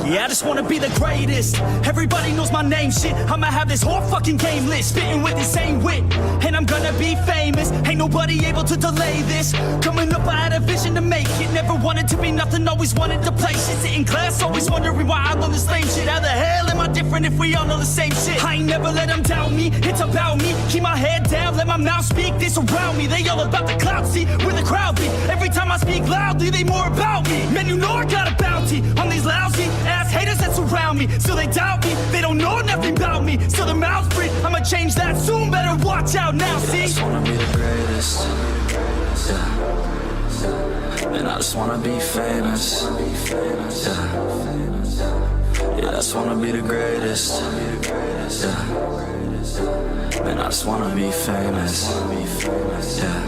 Yeah, I just wanna be the greatest. Everybody knows my name, shit. I'ma have this whole fucking game list, spitting with the same wit, and I'm gonna be famous. Ain't nobody able to delay this. Coming up, I had a vision to make it. Never wanted to be nothing, always wanted to play shit. Sit in class, always wondering why I love the same shit. How the hell am I different if we all know the same shit? I ain't never let them doubt me, it's about me. Keep my head down, let my mouth speak. They surround me, they all about the clout, see where the crowd be. Every time I speak loudly, they more about me. Man, you know I got a bounty on these lousy ass haters that surround me. Still they doubt me, they don't know nothing about me. Still their mouths free, I'ma change that soon. Better watch out now, see? I just wanna be the greatest. Yeah. And I just wanna be famous. Yeah. Yeah, I just wanna be the greatest. Yeah. And I just wanna be famous. Yeah.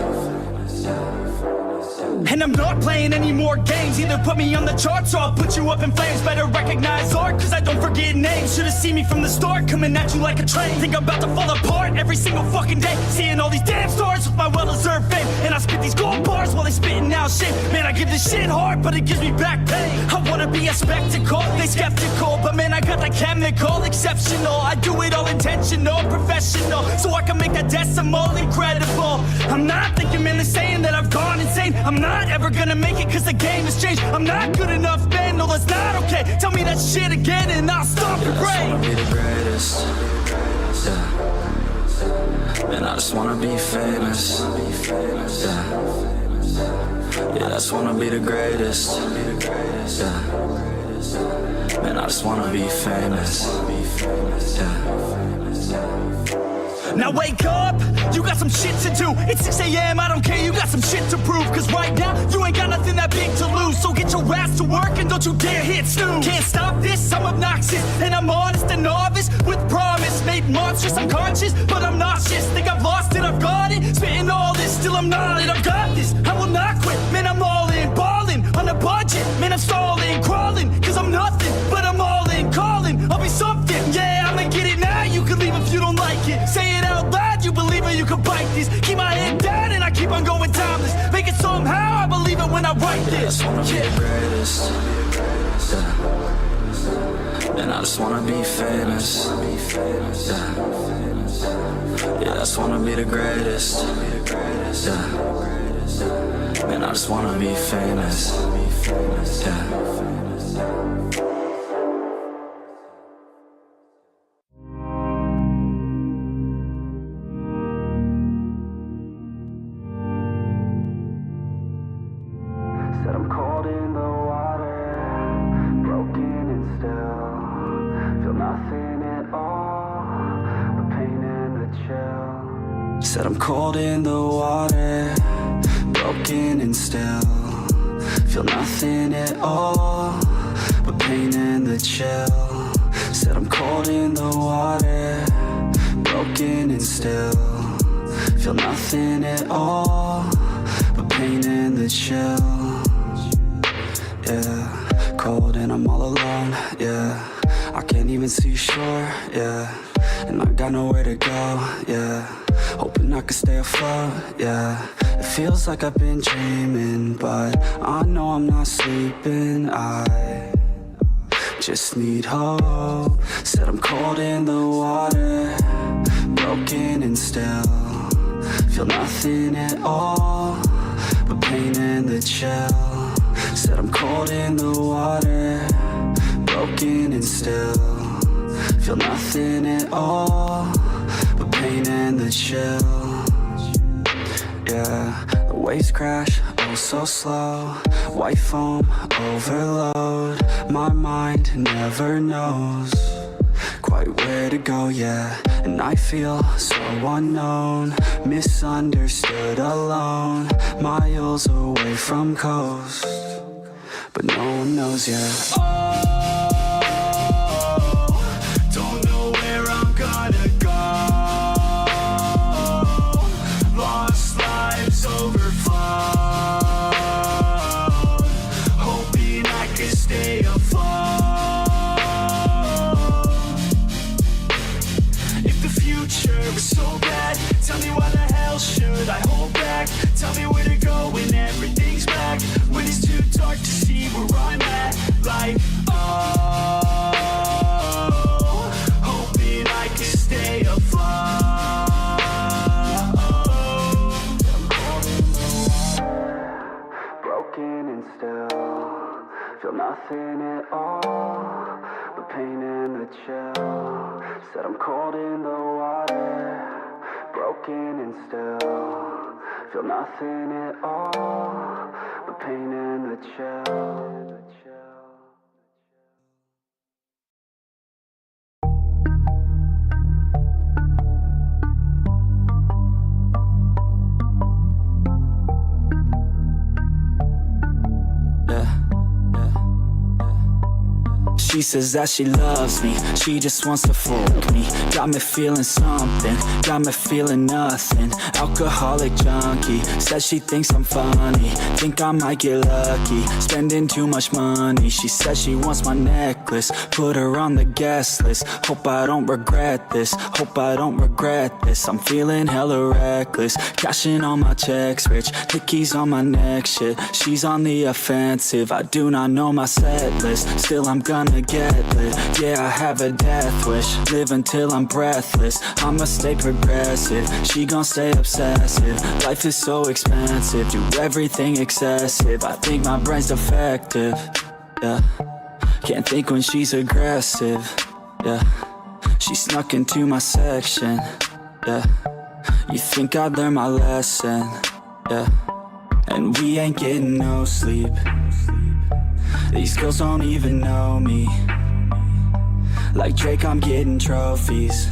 And I'm not playing any more games. Either put me on the charts or I'll put you up in flames. Better recognize art, cause I don't forget names. Should've seen me from the start, coming at you like a train. Think I'm about to fall apart every single fucking day. Seeing all these damn stars with my well-deserved fame. And I spit these gold bars while they spitting out shit. Man, I give this shit hard, but it gives me back pain. I wanna be a spectacle, they skeptical, but man, I got the chemical, exceptional. I do it all intentional, professional, so I can make that decimal incredible. I'm not thinking, man, they're saying that I've gone insane. I'm not ever gonna make it cause the game has changed. I'm not good enough, man, no that's not okay. Tell me that shit again and I'll stop your brain. I just wanna be the greatest. Yeah. And I just wanna be famous. Yeah. Yeah, I just wanna be the greatest. Yeah. And I just wanna be famous. Yeah. Now wake up, you got some shit to do. It's 6 a.m, I don't care, you got some shit to prove. Cause right now, you ain't got nothing that big to lose. So get your ass to work and don't you dare hit snooze. Can't stop this, I'm obnoxious. And I'm honest and novice with promise. Made monstrous, I'm conscious, but I'm nauseous. Think I've lost it, I've got it. Spitting all this, still I'm not it. I've got this, I will not quit. Man, I'm all in, balling on a budget. Man, I'm stalling, crawling, cause I'm nothing. But I'm all in, calling, I'll be something. Yeah, I'ma get it now, you can leave if you don't like it. Say it out loud, you believe it, you can bite this. Keep my head down and I keep on going timeless. Make it somehow, I believe it when I write this. I just wanna be the greatest. Yeah. And I just wanna be famous. Yeah. Yeah, I just wanna be the greatest. Yeah. And I just wanna be famous. Yeah. Said I'm cold in the water, broken and still. Feel nothing at all, but pain and the chill. Said I'm cold in the water, broken and still. Feel nothing at all, but pain and the chill. Said I'm cold in the water, broken and still. Feel nothing at all, but pain and the chill. Yeah, cold and I'm all alone, yeah. I can't even see shore, yeah. And I got nowhere to go, yeah. Hoping I can stay afloat, yeah. It feels like I've been dreaming, but I know I'm not sleeping. I just need hope. Said I'm cold in the water, broken and still. Feel nothing at all, but pain and the chill. Said I'm cold in the water, broken and still. Feel nothing at all, but pain and the chill. Yeah, the waves crash, oh so slow. White foam, overload. My mind never knows quite where to go, yeah. And I feel so unknown, misunderstood, alone. Miles away from coast, but no one knows yet. Don't know where I'm gonna go. Lost lives overflowed, hoping I can stay afloat. If the future is so bad, tell me why the hell should I hold back? Tell me where to go when everything's black, when it's too dark to see where I'm at. Like, oh feel nothing at all but pain and the chill. Said I'm cold in the water, broken and still, feel nothing at all but pain and the chill. She says that she loves me, she just wants to fuck me. Got me feeling something, got me feeling nothing. Alcoholic junkie, says she thinks I'm funny. Think I might get lucky, spending too much money. She says she wants my necklace, put her on the guest list. Hope I don't regret this, hope I don't regret this. I'm feeling hella reckless, cashing all my checks rich. Hickeys on my neck, shit, she's on the offensive. I do not know my set list, still I'm gonna get lit. Yeah, I have a death wish, live until I'm breathless. I'ma stay progressive, she gon' stay obsessive. Life is so expensive, do everything excessive. I think my brain's defective, yeah. Can't think when she's aggressive, yeah. She snuck into my section, yeah. You think I'd learn my lesson, yeah. And we ain't getting no sleep. These girls don't even know me. Like Drake, I'm getting trophies.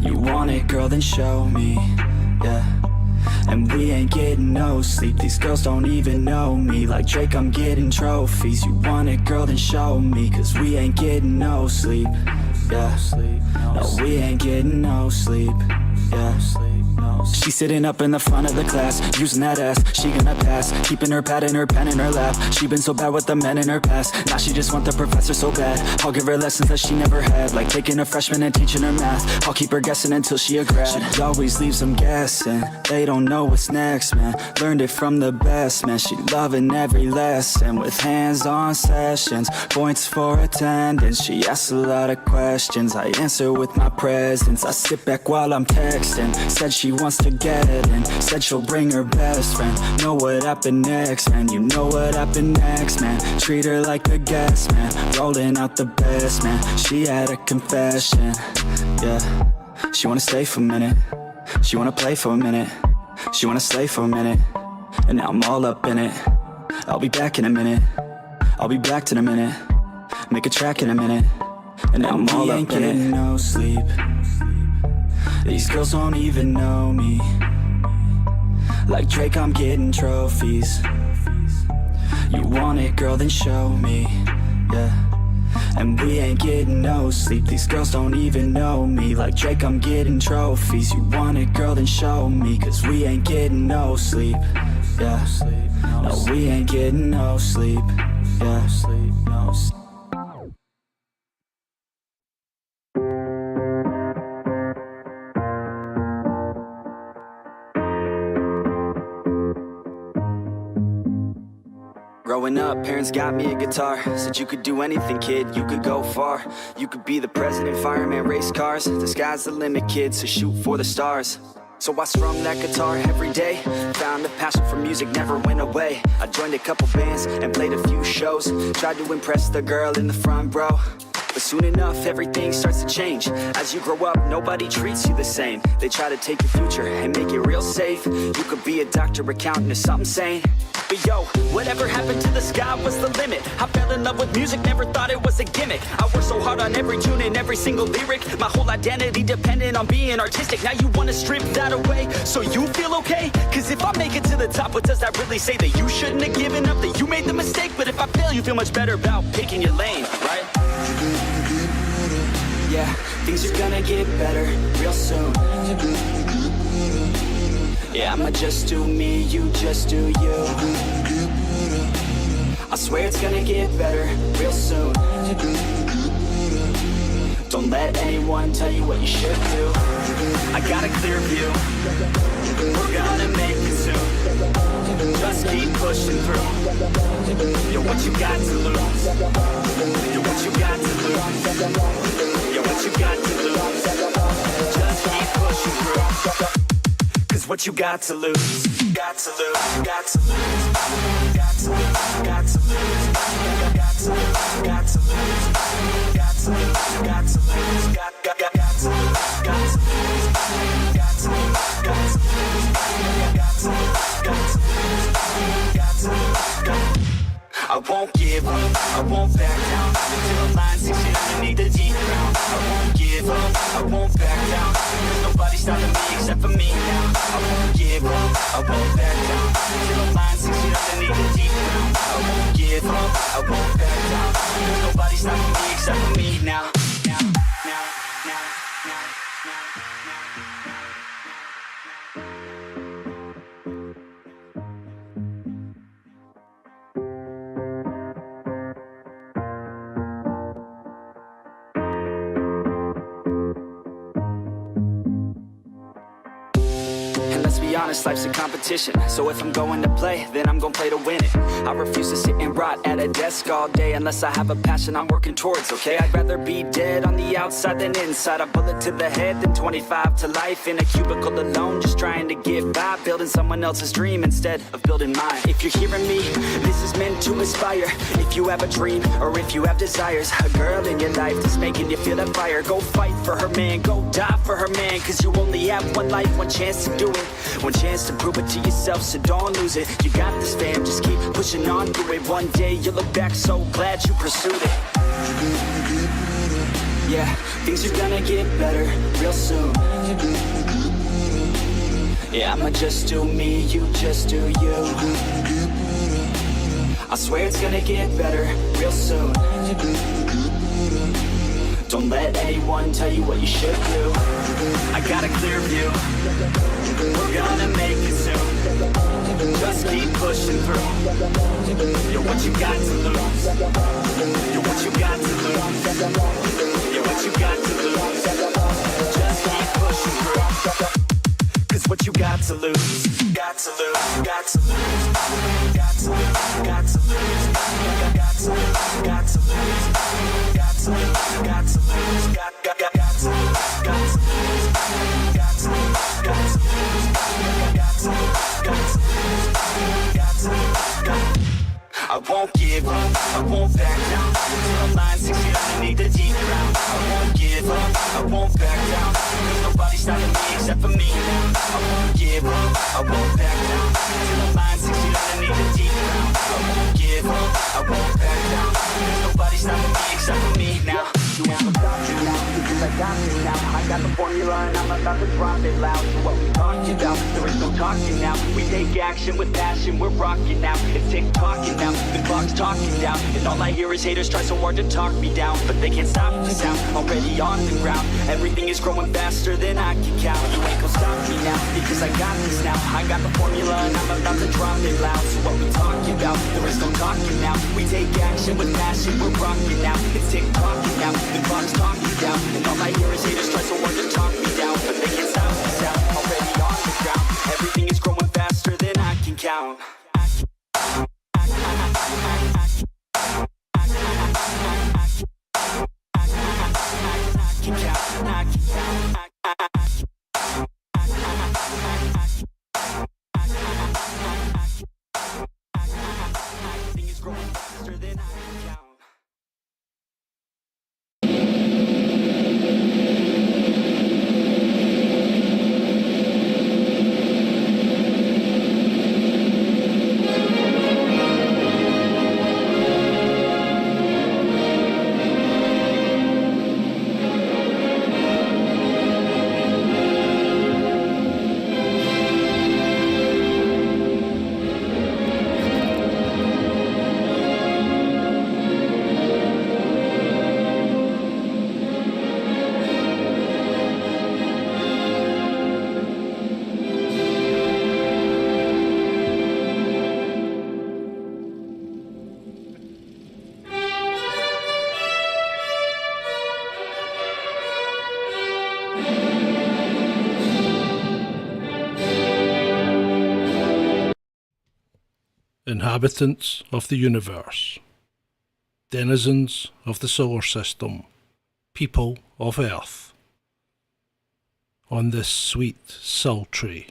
You want it, girl, then show me, yeah. And we ain't getting no sleep. These girls don't even know me. Like Drake, I'm getting trophies. You want it, girl, then show me. Cause we ain't getting no sleep, yeah. No, we ain't getting no sleep, yeah. She's sitting up in the front of the class, using that ass, she gonna pass. Keeping her pad and her pen in her lap. She been so bad with the men in her past. Now she just want the professor so bad. I'll give her lessons that she never had, like taking a freshman and teaching her math. I'll keep her guessing until she a grad. She always leaves them guessing, they don't know what's next, man. Learned it from the best, man. She loving every lesson, with hands-on sessions, points for attendance. She asks a lot of questions, I answer with my presence. I sit back while I'm texting, said she wants to get in, said she'll bring her best friend. Know what happened next, man, you know what happened next, man. Treat her like a guest, man, rolling out the best, man. She had a confession, yeah. She wanna stay for a minute, she wanna play for a minute, she wanna slay for a minute, and now I'm all up in it. I'll be back in a minute, I'll be back in a minute, make a track in a minute, and now I'm all up in it. No sleep, these girls don't even know me. Like Drake, I'm getting trophies. You want it, girl, then show me, yeah. And we ain't getting no sleep. These girls don't even know me. Like Drake, I'm getting trophies. You want it, girl, then show me. Cause we ain't getting no sleep, yeah. No, we ain't getting no sleep, yeah. Growing up, parents got me a guitar. Said you could do anything, kid, you could go far. You could be the president, fireman, race cars. The sky's the limit, kid, so shoot for the stars. So I strummed that guitar every day. Found a passion for music, never went away. I joined a couple bands and played a few shows. Tried to impress the girl in the front row. But soon enough, everything starts to change. As you grow up, nobody treats you the same. They try to take your future and make it real safe. You could be a doctor, accountant, or something sane. But yo, whatever happened to the sky was the limit. I fell in love with music, never thought it was a gimmick. I worked so hard on every tune and every single lyric. My whole identity depended on being artistic. Now you wanna strip that away, so you feel okay? Cause if I make it to the top, what does that really say? That you shouldn't have given up, that you made the mistake? But if I fail, you feel much better about picking your lane, right? Yeah, things are gonna get better real soon. Yeah, I'ma just do me, you just do you. I swear it's gonna get better real soon. Don't let anyone tell you what you should do. I got a clear view, we're gonna make it soon. Just keep pushing through. You're what you got to lose. You're what you got to lose. You're what you got to lose. Just keep pushing through. Cause what you got to lose, got to lose, got to lose, got to lose, got to lose, got to lose, got to lose, got to lose, got to lose, got to lose, got to lose, got to lose, got to lose, got to lose, got to lose, got to lose. I won't give up, I won't back down until the line 6 feet underneath the deep ground. I won't give up, I won't back down. There's nobody stopping me except for me now. I won't give up, I won't back down until the line 6 feet underneath the deep ground. I won't give up, I won't back down. There's nobody stopping me except for me now. Honest, life's a competition, so if I'm going to play, then I'm gonna play to win it. I refuse to sit and rot at a desk all day unless I have a passion I'm working towards, okay? I'd rather be dead on the outside than inside. A bullet to the head than 25 to life in a cubicle alone, just trying to get by, building someone else's dream instead of building mine. If you're hearing me, this is meant to inspire. If you have a dream, or if you have desires, a girl in your life that's making you feel that fire, go fight for her man, go die for her man, cause you only have one life, one chance to do it, one chance to prove it to yourself, so don't lose it. You got this, fam, just keep pushing on through it. One day you'll look back so glad you pursued it. Yeah, things are gonna get better real soon. Yeah, I'ma just do me, you just do you. I swear it's gonna get better real soon. Don't let anyone tell you what you should do. I got a clear view, we're gonna make it soon. Just keep pushing through. You're what you got to lose. You're what you got to lose. You're what you got to lose. Just keep pushing through. Cause what you got to lose, got to lose, got to lose, got to lose, got to lose, got to lose, got to lose, got to lose, got to lose, got to lose, got to lose, got to lose, got to lose, got to lose, got to lose, got to lose. I won't give up, I won't back down until the line 6 feet underneath the deep ground. I won't give up, I won't back down. There's nobody stopping me except for me now. I won't give up, I won't back down until the line 6 feet underneath the deep ground. I won't give up, I won't back down. There's nobody stopping me except for me now. You won't stop me now, because I got this now. I got the formula and I'm about to drop it loud. So what we talking about? There is no talking now. We take action with passion, we're rocking now. It's tick-tocking now, the clock's talking down. And all I hear is haters try so hard to talk me down, but they can't stop the sound, already on the ground. Everything is growing faster than I can count. You ain't gon' stop me now, because I got this now. I got the formula and I'm about to drop it loud. So what we talking about? There is no talking now. We take action with passion, we're rocking now. It's tick-tocking now, the clock's talking down. And all I hear is haters try so hard to talk me down, but they can't stop the sound, already on the ground. Everything is growing faster than I can count. Everything is growing faster than I can count. Inhabitants of the universe, denizens of the solar system, people of Earth. On this sweet, sultry,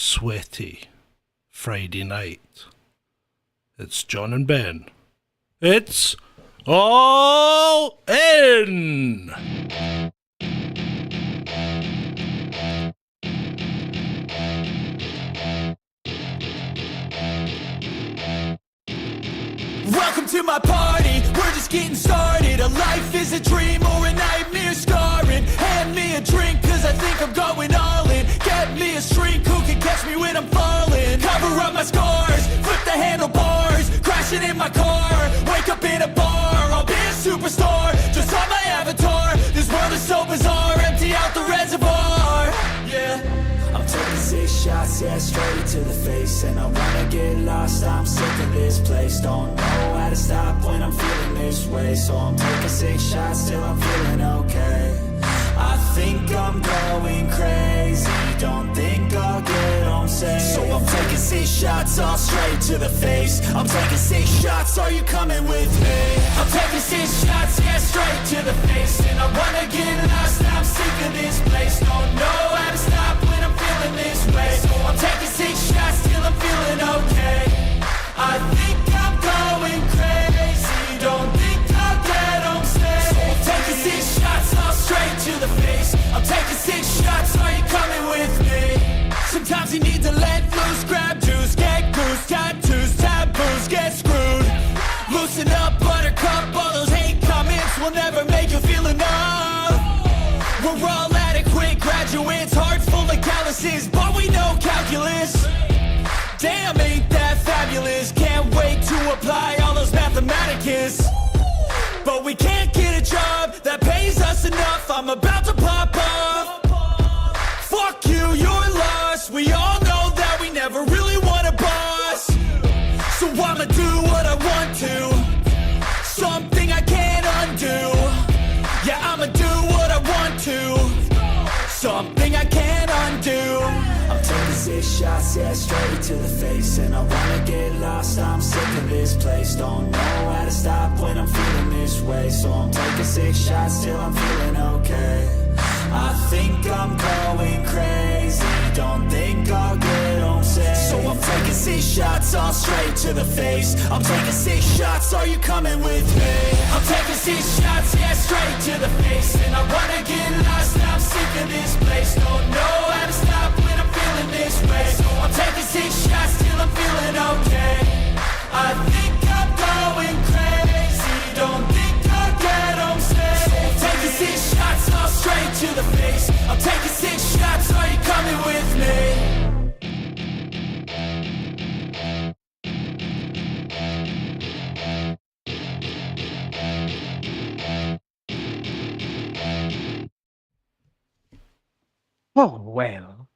sweaty Friday night. It's John and Ben. It's all in! Welcome to my party, we're just getting started. A life is a dream or a nightmare scarring. Hand me a drink cause I think I'm going all in. Get me a shrink who can catch me when I'm falling. Cover up my scars, flip the handlebars. Crashing in my car, wake up in a bar. I'll be a superstar, just on my avatar. This world is so bizarre, empty out the reservoir. Yeah, I'm taking 6 shots, yeah, straight to the face. And I wanna get lost, I'm sick of this place. Don't know how to stop when I'm feeling this way. So I'm taking 6 shots till I'm feeling okay. I think I'm going crazy, don't think I'll get home safe. So I'm taking 6 shots, all straight to the face. I'm taking 6 shots, are you coming with me? I'm taking 6 shots, yeah, straight to the face. And I wanna get lost, I'm sick of this place. Don't know how to stop when I'm feeling this way. So I'm taking 6 shots till I'm feeling okay. I think I'm going crazy, don't think I'll get home safe. So I'm taking 6 shots, all straight to the face. I'm taking 6 shots, are you coming with me? Sometimes you need to let loose, grab juice, get goose, tattoos, taboos, get screwed. Loosen up, buttercup, all those hate comments will never make you feel enough. We're all adequate graduates, heart full of calluses, but we know calculus. Damn, ain't that fabulous? Can't wait to apply all those mathematicus. But we can't get a job that pays us enough. I'm about to pop off. Fuck you, you're lost. We all know that we never really want a boss. So I'ma do what I want to, something I can't undo. Yeah, I'ma do what I want to, something I can't undo. I'm taking 6 shots, yeah, straight to the face. And I wanna get lost, I'm sick of this place. Don't know how to stop when I'm feeling this way. So I'm taking 6 shots till I'm feeling okay. I think I'm going crazy, don't think I'll get home safe. So I'm taking 6 shots, all straight to the face. I'm taking 6 shots, are you coming with me? I'm taking 6 shots, yeah, straight to the face. And I wanna get lost, I'm sick of this place. Don't know how to stop when I'm feeling this way. So I'm taking 6 shots till I'm feeling okay. I think I'm going crazy, don't think I'll get home safe. So I'm taking 6 shots, all straight to the face. I'm taking 6 shots, are you coming with me? Oh, well.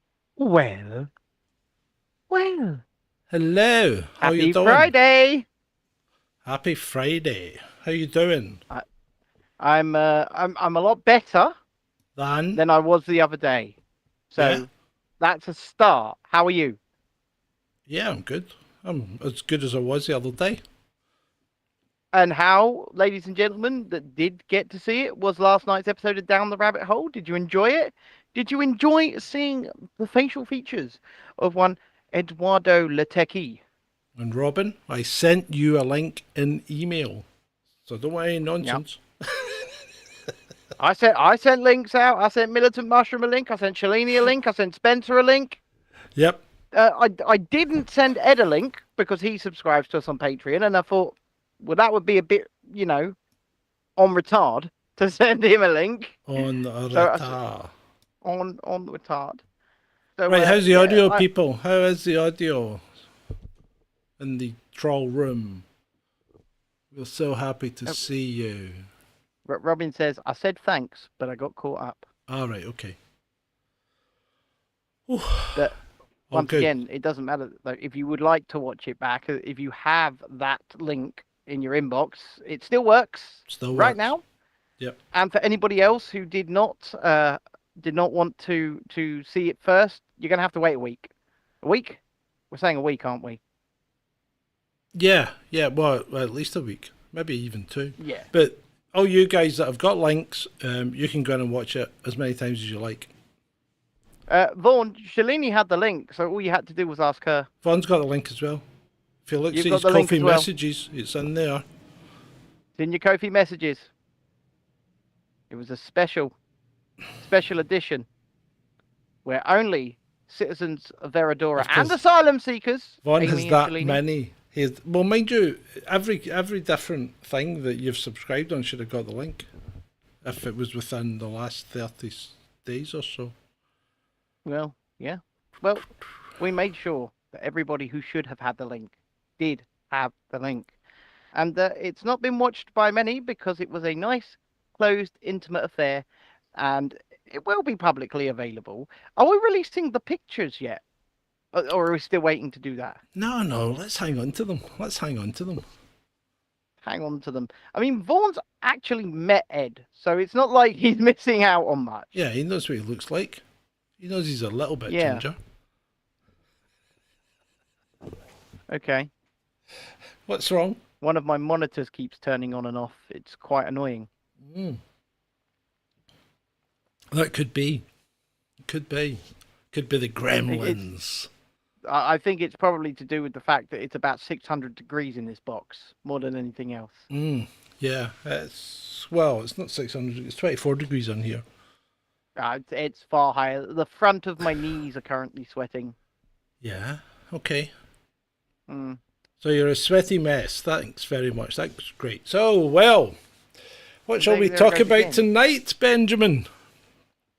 Hello, how Happy you doing? Friday. Happy Friday. How you doing? I'm a lot better than I was the other day. So Yeah. that's a start. How are you? Yeah, I'm good. I'm as good as I was the other day. And how, ladies and gentlemen, that did get to see it, was last night's episode of Down the Rabbit Hole. Did you enjoy it? Did you enjoy seeing the facial features of one Eduardo Latecki? And Robin, I sent you a link in email, so don't want any nonsense. I sent links out. I sent Militant Mushroom a link. I sent Shalini a link. I sent Spencer a link. Yep. I didn't send Ed a link because he subscribes to us on Patreon, and I thought, well, that would be a bit, on retard to send him a link. On the So, retard. On retard. So, Right, how's the audio, I- people? How is the audio in the troll room? We're so happy to see you. Robin says, I said thanks, but I got caught up. All right, okay. But All once good. again, it doesn't matter. Like, if you would like to watch it back, if you have that link in your inbox, it still works Still right works. now. Yep. And for anybody else who did not want to see it first, you're gonna have to wait a week. A week? We're saying a week, aren't we? Yeah, well, at least a week, maybe even 2. Yeah. But all you guys that have got links, you can go in and watch it as many times as you like. Vaughan, Shalini had the link, so all you had to do was ask her. Vaughn's got the link as well. If you look You've at got his the link coffee as well. messages, it's in there. It's in your Kofi messages. It was a special edition where only citizens of Veradora Of and course. asylum seekers. Vaughan Amy has and that Shalini, many. Well, mind you, every different thing that you've subscribed on should have got the link. If it was within the last 30 days or so. Well, yeah. Well, we made sure that everybody who should have had the link did have the link. And it's not been watched by many because it was a nice, closed, intimate affair. And it will be publicly available. Are we releasing the pictures yet? Or are we still waiting to do that? No, let's hang on to them. Hang on to them. I mean, Vaughan's actually met Ed, so it's not like he's missing out on much. Yeah, he knows what he looks like. He knows he's a little bit Yeah. ginger. Okay. What's wrong? One of my monitors keeps turning on and off. It's quite annoying. That could be. Could be the gremlins. I think it's probably to do with the fact that it's about 600 degrees in this box, more than anything else. Yeah, it's not 600, it's 24 degrees on here. It's far higher. The front of my knees are currently sweating. Yeah, okay. Mm. So you're a sweaty mess. Thanks very much. That's great. So, well, what shall we talk about tonight, Benjamin?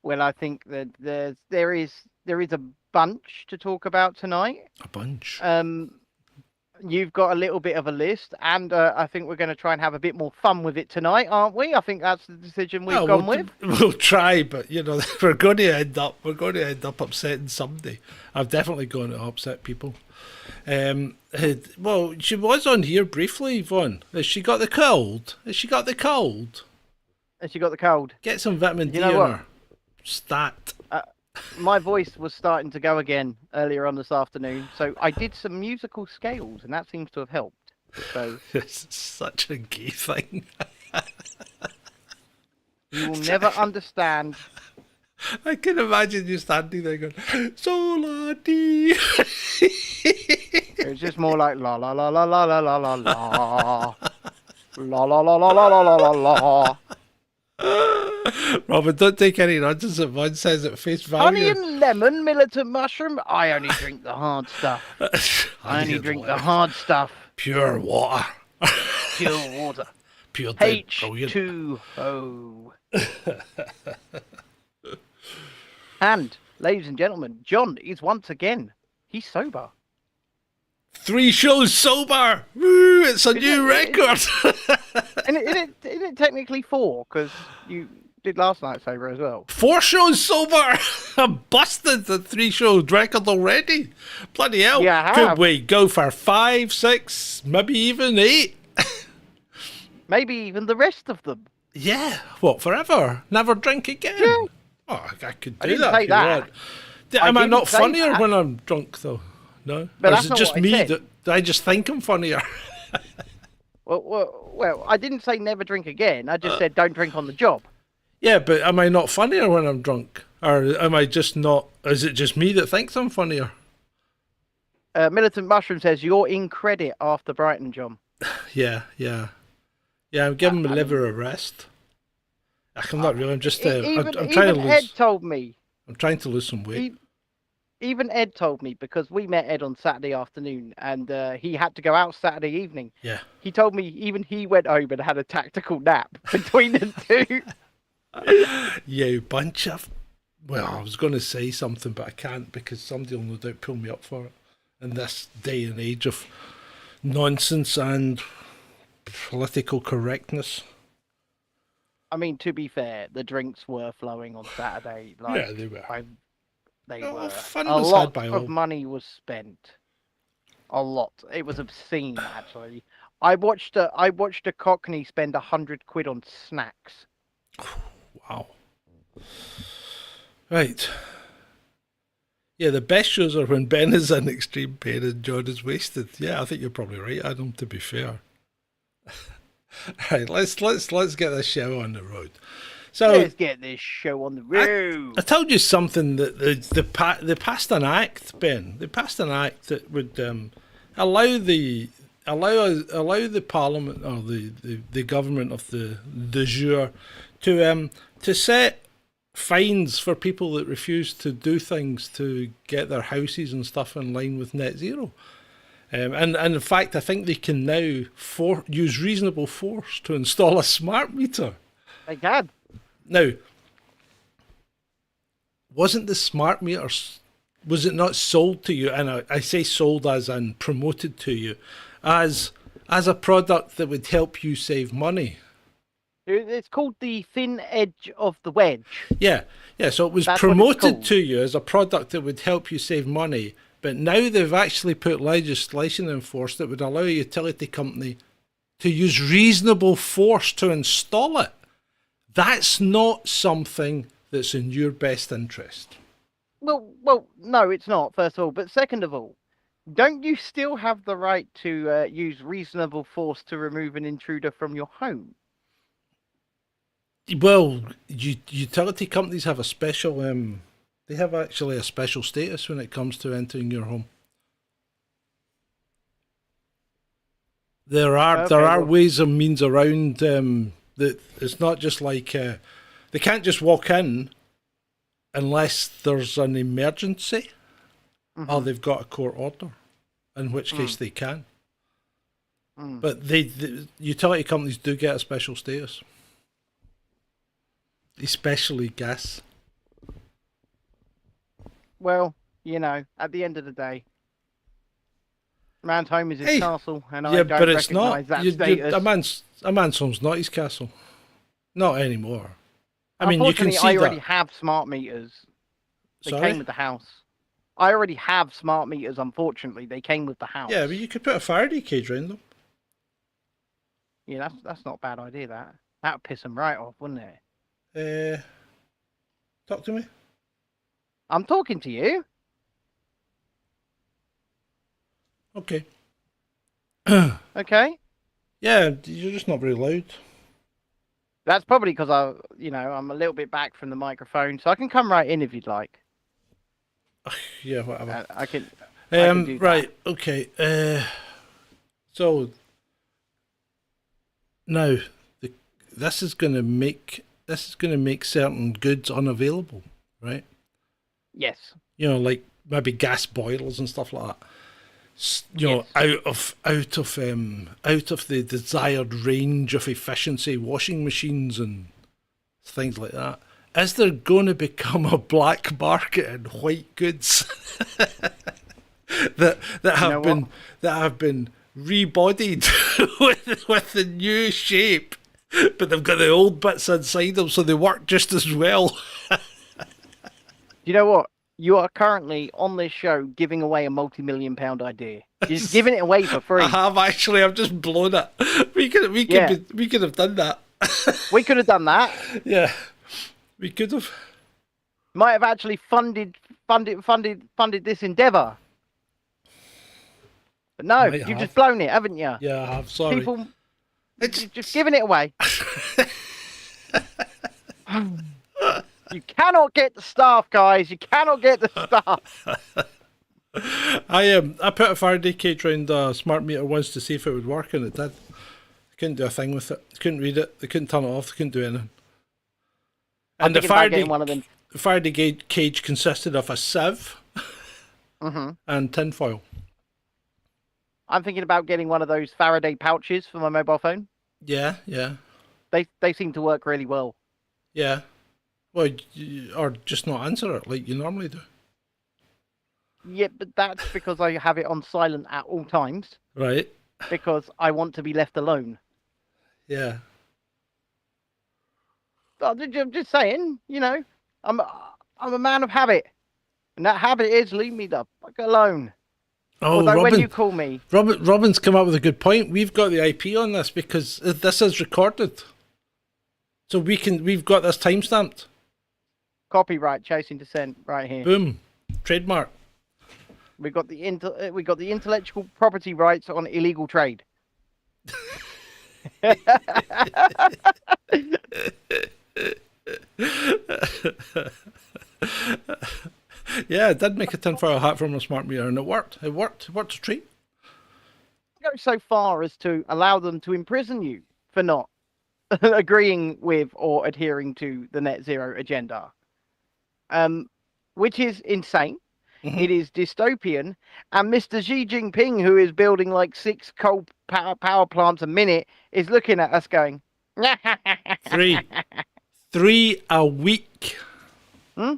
Well, I think that there is a bunch to talk about tonight. A bunch. You've got a little bit of a list, and I think we're going to try and have a bit more fun with it tonight, aren't we? I think that's the decision we've gone with. We'll try, but we're going to end up upsetting somebody. I'm definitely going to upset people. Well, she was on here briefly, Vaughan. Has she got the cold? Has she got the cold? Get some vitamin D know in what? her. Stat. My voice was starting to go again earlier on this afternoon, so I did some musical scales, and that seems to have helped. So It's such a gay thing. you will never understand. I can imagine you standing there going, Solati. It's just more like la la la la la la la la la la la la la la la la la. Robin, don't take any nonsense that one says at face value. Honey and lemon, militant mushroom. I only drink the hard stuff. I only drink the hard stuff. Pure water. Pure water. Pure brilliant. H2O. And, ladies and gentlemen, John is once again, he's sober. 3 shows sober. Woo! It's a new record. And is it technically 4? Because you did last night sober as well. 4 shows sober. I'm busted the 3 shows record already. Bloody hell. Yeah, I have. Could we go for 5, 6, maybe even 8? Maybe even the rest of them. Yeah. What, forever? Never drink again? Yeah. Oh, I could I do didn't that say if you that. want. Am I didn't not say funnier that. when I'm drunk, though? No? But or that's is it not just what I me said. that I just think I'm funnier? Well, I didn't say never drink again. I just said don't drink on the job. Yeah, but am I not funnier when I'm drunk? Or am I just not... Is it just me that thinks I'm funnier? Militant Mushroom says you're in credit after Brighton, John. Yeah, I'm giving my liver a rest. I'm not really, I'm just... I'm trying to lose... Ed told me. I'm trying to lose some weight. Even Ed told me, because we met Ed on Saturday afternoon, and he had to go out Saturday evening. Yeah. He told me even he went home and had a tactical nap between the two. You bunch of... Well, I was going to say something, but I can't because somebody will no doubt pull me up for it. In this day and age of nonsense and political correctness. I mean, to be fair, the drinks were flowing on Saturday. Like, Yeah, they were. They Oh, were. fun A was lot had by all. of money was spent. A lot. It was obscene, actually. I watched a Cockney spend 100 quid on snacks. Wow. Right. Yeah, the best shows are when Ben is in extreme pain and John is wasted. Yeah, I think you're probably right, Adam, to be fair. Right, let's get this show on the road. So let's get this show on the road. I told you something that they passed an act, Ben. They passed an act that would allow the Parliament or the government of the jour to set fines for people that refuse to do things to get their houses and stuff in line with net zero. And in fact, I think they can now use reasonable force to install a smart meter. They can. Now, wasn't the smart meter, was it not sold to you, and I say sold as in promoted to you, as a product that would help you save money? It's called the thin edge of the wedge. Yeah, so it was promoted to you as a product that would help you save money, but now they've actually put legislation in force that would allow a utility company to use reasonable force to install it. That's not something that's in your best interest. Well, no, it's not, first of all. But second of all, don't you still have the right to use reasonable force to remove an intruder from your home? Well, utility companies have a special, they have actually a special status when it comes to entering your home. There are ways and means around that. It's not just like they can't just walk in unless there's an emergency or they've got a court order, in which case they can. But the utility companies do get a special status. Especially gas. Well, at the end of the day, man's home is his castle, and I don't recognise that status. A man's home's not his castle. Not anymore. I mean, you can see I already have smart meters. They came with the house. I already have smart meters, unfortunately. They came with the house. Yeah, but you could put a Faraday cage around them. Yeah, that's not a bad idea, that. That would piss them right off, wouldn't it? Talk to me. I'm talking to you. Okay. Okay. Yeah, you're just not very loud. That's probably because I'm a little bit back from the microphone, so I can come right in if you'd like. Yeah, whatever. I can do right. That. Okay. So now this is going to make certain goods unavailable, right? Yes. Like maybe gas boilers and stuff like that. Out of the desired range of efficiency, washing machines and things like that. Is there going to become a black market in white goods that have been rebodied with the new shape, but they've got the old bits inside them, so they work just as well? You know what? You are currently on this show giving away a multi-million-pound idea. You're just giving it away for free. I have actually. I've just blown it. We could have done that. We could have done that. Yeah, we could have. Might have actually funded this endeavour. But no, you've just blown it, haven't you? Yeah, I have. Sorry. You're just giving it away. You cannot get the staff, guys. You cannot get the staff. I put a Faraday cage around a smart meter once to see if it would work, and it did. They couldn't do a thing with it. They couldn't read it. They couldn't turn it off. They couldn't do anything. And the Faraday cage consisted of a sieve and tinfoil. I'm thinking about getting one of those Faraday pouches for my mobile phone. Yeah. They seem to work really well. Yeah. Well, or just not answer it like you normally do. Yeah, but that's because I have it on silent at all times. Right. Because I want to be left alone. Yeah. I'm just saying, I'm a man of habit. And that habit is leave me the fuck alone. Oh, although Robin, when you call me... Robin's come up with a good point. We've got the IP on this because this is recorded. So we've got this timestamped. Copyright, Chasing Dissent, right here. Boom. Trademark. We got the intellectual property rights on illegal trade. Yeah, I did make a tinfoil hat from a smart meter, and it worked. It worked. It worked a treat. Go so far as to allow them to imprison you for not agreeing with or adhering to the net zero agenda, which is insane. It is dystopian, and Mr. Xi Jinping, who is building like 6 coal power plants a minute, is looking at us going, 3 a week. Hmm?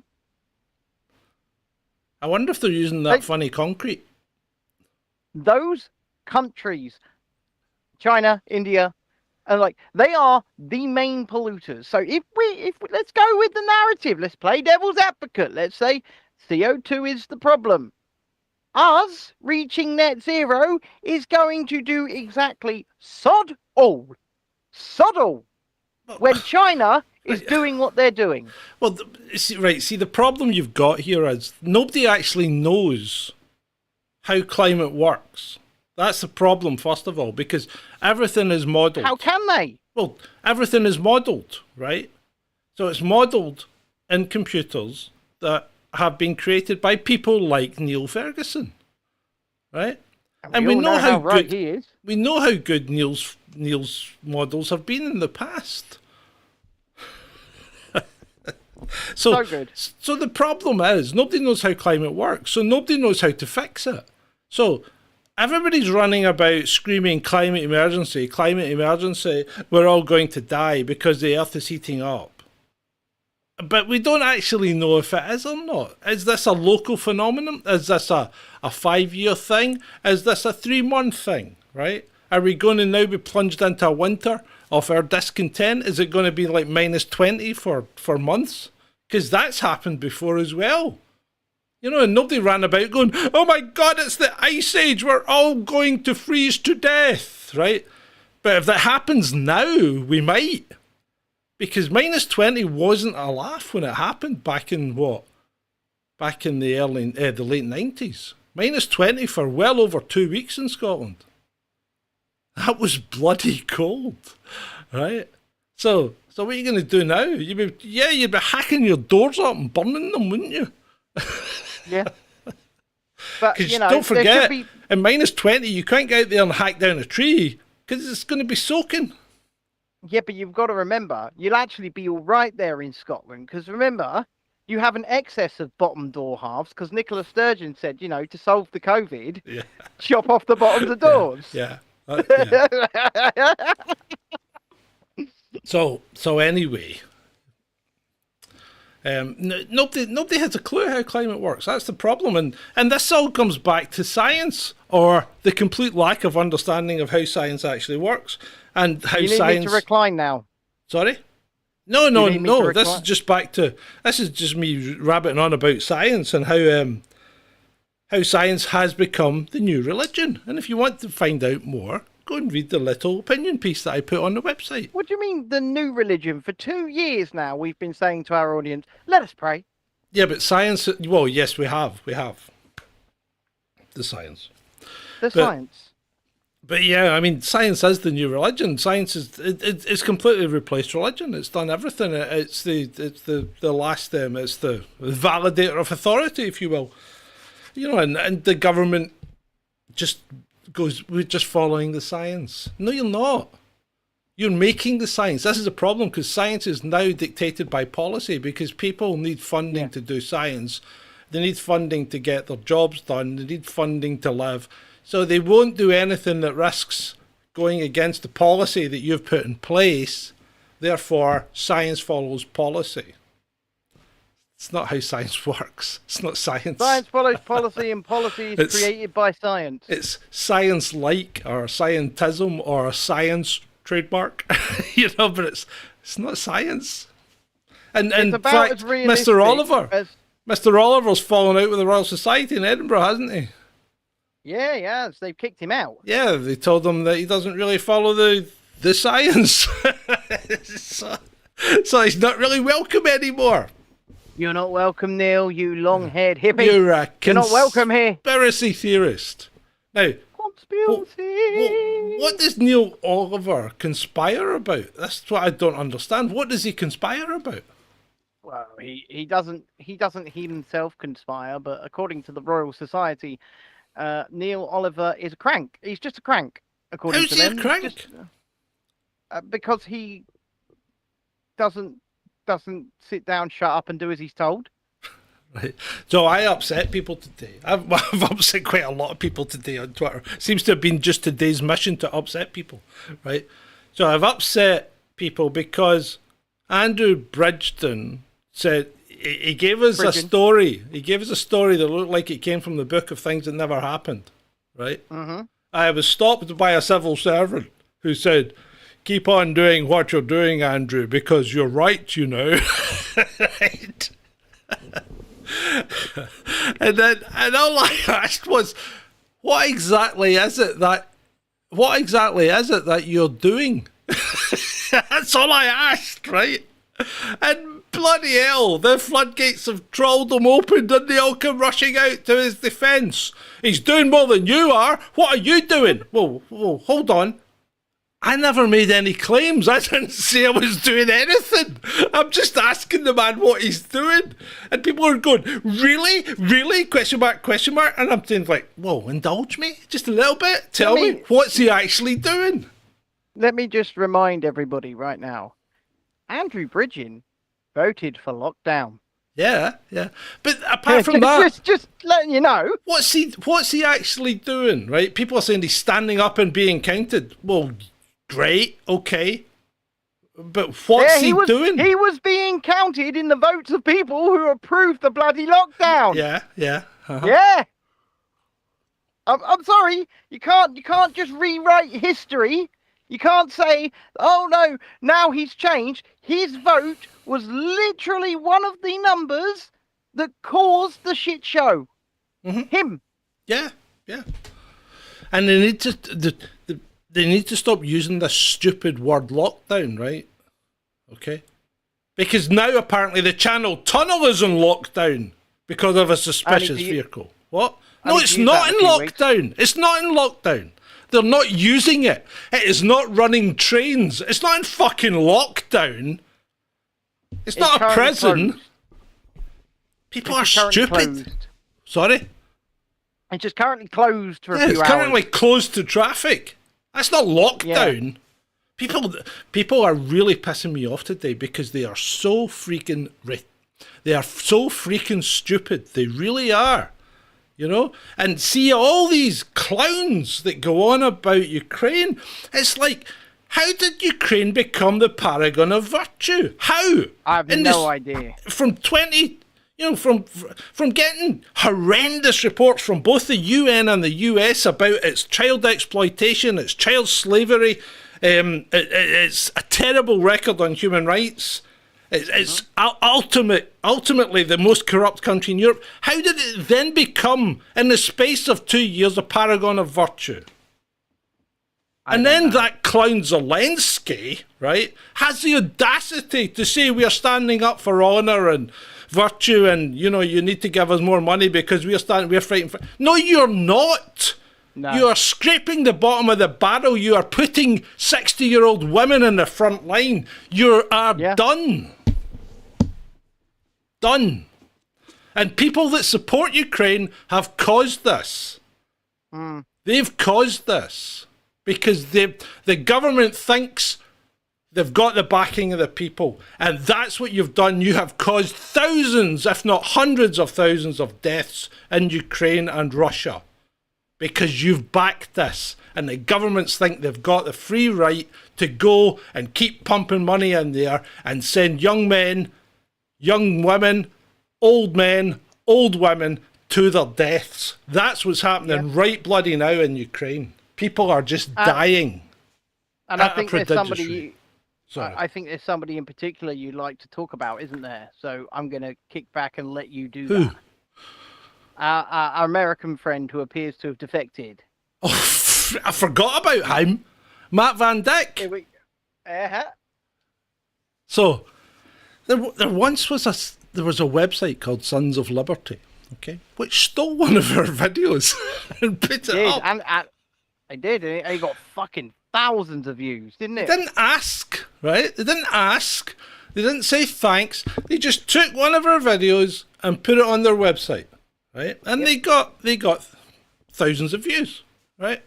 I wonder if they're using that funny concrete. Those countries, China, India, and like they are the main polluters. So if we let's go with the narrative, let's play devil's advocate. Let's say CO2 is the problem. Us reaching net zero is going to do exactly sod all. When China is doing what they're doing. Well, see, the problem you've got here is nobody actually knows how climate works. That's the problem, first of all, because everything is modelled. How can they? Well, everything is modelled, right? So it's modelled in computers that have been created by people like Neil Ferguson, right? And we know how right good he is. We know how good Neil's models have been in the past. So good. So the problem is nobody knows how climate works, so nobody knows how to fix it. So everybody's running about screaming climate emergency, we're all going to die because the earth is heating up. But we don't actually know if it is or not. Is this a local phenomenon? Is this a 5-year thing? Is this a 3-month thing, right? Are we going to now be plunged into a winter of our discontent? Is it going to be like -20 for months? Because that's happened before as well. You know, and nobody ran about going, oh my God, it's the Ice Age. We're all going to freeze to death, right? But if that happens now, we might. Because -20 wasn't a laugh when it happened back in what? Back in the late 90s. -20 for well over 2 weeks in Scotland. That was bloody cold, right? So what are you going to do now? You'd be hacking your doors up and burning them, wouldn't you? Yeah. But, don't forget, in -20, you can't get out there and hack down a tree because it's going to be soaking. Yeah, but you've got to remember, you'll actually be all right there in Scotland because remember, you have an excess of bottom door halves because Nicola Sturgeon said, to solve the COVID, chop off the bottoms of doors. Yeah. So anyway, nobody has a clue how climate works. That's the problem, and this all comes back to science or the complete lack of understanding of how science actually works and how you need science. Me to recline now. Sorry. No. This is just me rabbiting on about science and how science has become the new religion. And if you want to find out more, go and read the little opinion piece that I put on the website. What do you mean the new religion? For 2 years now, we've been saying to our audience, let us pray. Yeah, but science, well, yes, we have. The science. Science. But yeah, I mean, science is the new religion. Science it's completely replaced religion. It's done everything. It's the last it's the validator of authority, if you will. And the government just goes, we're just following the science. No, you're not. You're making the science. This is a problem because science is now dictated by policy because people need funding to do science. They need funding to get their jobs done. They need funding to live. So they won't do anything that risks going against the policy that you've put in place. Therefore, science follows policy. It's not how science works. It's not science. Science follows policy, and policy is created by science. It's science-like, or scientism, or a science trademark, but it's not science. And in fact, Mr. Oliver's fallen out with the Royal Society in Edinburgh, hasn't he? Yeah, they've kicked him out. Yeah, they told him that he doesn't really follow the science. so he's not really welcome anymore. You're not welcome, Neil, you long-haired hippie. You're not welcome here. Conspiracy theorist. Now, what does Neil Oliver conspire about? That's what I don't understand. What does he conspire about? Well, he doesn't himself conspire, but according to the Royal Society, Neil Oliver is a crank. He's just a crank, according How's to he a them. crank? Just, because he doesn't sit down, shut up, and do as he's told. Right. So I upset people today. I've upset quite a lot of people today on Twitter. Seems to have been just today's mission to upset people, right? So I've upset people because Andrew Bridgeton said he gave us a story. He gave us a story that looked like it came from the book of things that never happened, right? Mm-hmm. I was stopped by a civil servant who said, "Keep on doing what you're doing, Andrew, because you're right, you know." Right? and all I asked was, what exactly is it that you're doing? That's all I asked, right? And bloody hell, the floodgates have trolled them open and they all come rushing out to his defence. He's doing more than you are. What are you doing? Whoa, hold on. I never made any claims. I didn't say I was doing anything. I'm just asking the man what he's doing. And people are going, really? Really? Question mark, question mark. And I'm saying like, whoa, indulge me just a little bit. Tell me, what's he actually doing? Let me just remind everybody right now. Andrew Bridgen voted for lockdown. Yeah. But apart from that, just letting you know, what's he actually doing? Right? People are saying he's standing up and being counted. Well, great, okay. But what's he doing? He was being counted in the votes of people who approved the bloody lockdown. Yeah. Uh-huh. Yeah. I'm sorry, you can't just rewrite history. You can't say, oh no, now he's changed. His vote was literally one of the numbers that caused the shit show. Mm-hmm. Him. Yeah. And they need to stop using this stupid word lockdown, right? Okay. Because now apparently the Channel Tunnel is in lockdown because of a suspicious vehicle. What? No, it's not in lockdown. It's not in lockdown. They're not using it. It is not running trains. It's not in fucking lockdown. It's not a prison. Closed. People are stupid. Closed. Sorry? It's just currently closed for a few hours. It's currently closed to traffic. That's not lockdown. Yeah. People are really pissing me off today because they are so freaking stupid. They really are. You know, and see all these clowns that go on about Ukraine. It's like, how did Ukraine become the paragon of virtue? How? I have no idea. From getting horrendous reports from both the UN and the US about its child exploitation, its child slavery, it's a terrible record on human rights. It's ultimately the most corrupt country in Europe. How did it then become, in the space of 2 years, a paragon of virtue? And then that clown Zelensky, right, has the audacity to say we are standing up for honour and virtue and, you know, you need to give us more money because we're fighting for... No, you're not. No. You are scraping the bottom of the barrel. You are putting 60-year-old women in the front line. You are done. Done. And people that support Ukraine have caused this. They've caused this because the government thinks they've got the backing of the people. And that's what you've done. You have caused thousands, if not hundreds of thousands of deaths in Ukraine and Russia because you've backed this. And the governments think they've got the free right to go and keep pumping money in there and send young men, young women, old men, old women to their deaths. That's what's happening right bloody now in Ukraine. People are just dying. And I think there's somebody... I think there's somebody in particular you'd like to talk about, isn't there? So I'm going to kick back and let you do that. Our American friend who appears to have defected. Oh, I forgot about him. Matt Van Dyck. So... There once was a website called Sons of Liberty, okay, which stole one of our videos and put it up. And they did, and it got fucking thousands of views, didn't it? They didn't ask, right? They didn't ask. They didn't say thanks. They just took one of our videos and put it on their website, right? And they got thousands of views, right?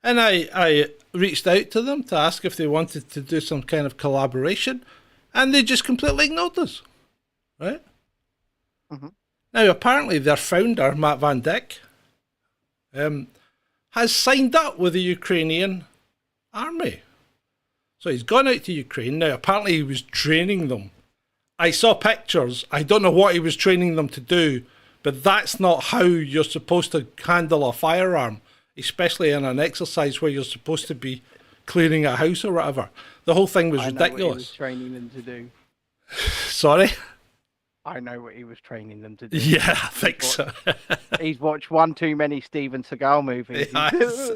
And I reached out to them to ask if they wanted to do some kind of collaboration, and they just completely ignored us, right? Now, apparently, their founder, Matt Van Dyck, has signed up with the Ukrainian army. So he's gone out to Ukraine. Now, apparently, he was training them. I saw pictures. I don't know what he was training them to do, but that's not how you're supposed to handle a firearm, especially in an exercise where you're supposed to be clearing a house or whatever. The whole thing was ridiculous. What he was training them to do. Sorry? I know what he was training them to do. Yeah, I think so. He's watched one too many Steven Seagal movies. Yes.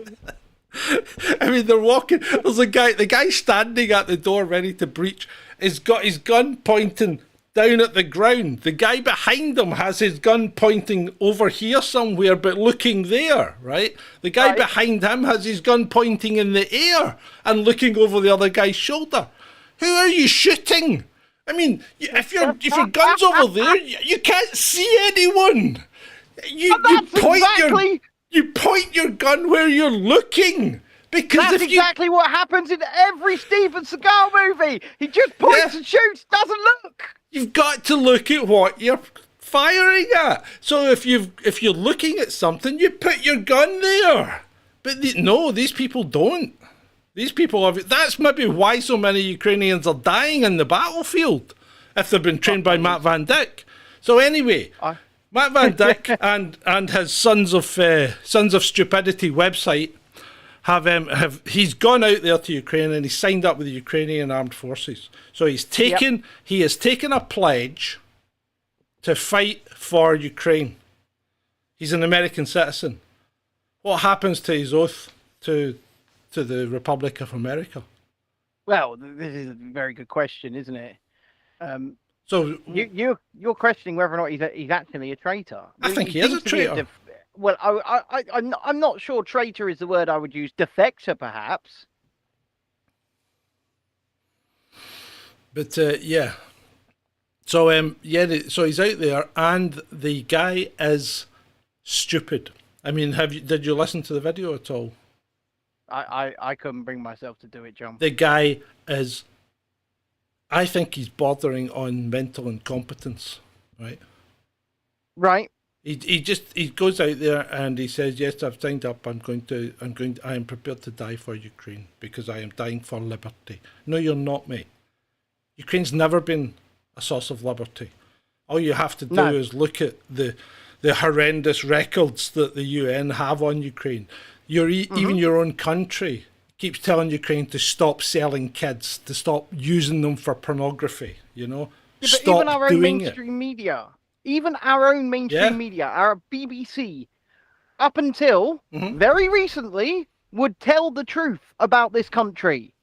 I mean, they're walking. There's the guy standing at the door ready to breach. He's got his gun pointing down at the ground. The guy behind him has his gun pointing over here somewhere, but looking there, right? The guy behind him has his gun pointing in the air and looking over the other guy's shoulder. Who are you shooting? I mean, if your gun's over there, you can't see anyone. You point your gun where you're looking. Because that's exactly what happens in every Steven Seagal movie. He just points and shoots, doesn't look. You've got to look at what you're firing at. So if you're looking at something, you put your gun there. But no, these people don't. These people have. That's maybe why so many Ukrainians are dying in the battlefield, if they've been trained by Matt Van Dyck. So anyway, Matt Van Dyck and his Sons of Stupidity website have he's gone out there to Ukraine and he's signed up with the Ukrainian Armed Forces. So he has taken a pledge to fight for Ukraine. He's an American citizen. What happens to his oath to the Republic of America? Well, this is a very good question, isn't it? So you're questioning whether or not he's actually a traitor. I think he is a traitor. Well, I'm not sure traitor is the word I would use. Defector, perhaps. But yeah. So so he's out there, and the guy is stupid. I mean, did you listen to the video at all? I couldn't bring myself to do it, John. The guy is, I think he's bordering on mental incompetence, right? Right. He goes out there and he says, yes, I've signed up. I am prepared to die for Ukraine because I am dying for liberty. No, you're not, mate. Ukraine's never been a source of liberty. All you have to do is look at the horrendous records that the UN have on Ukraine. Even your own country keeps telling Ukraine to stop selling kids, to stop using them for pornography, you know? Yeah, but stop even our own doing mainstream media, even our own mainstream media, our BBC, up until very recently, would tell the truth about this country.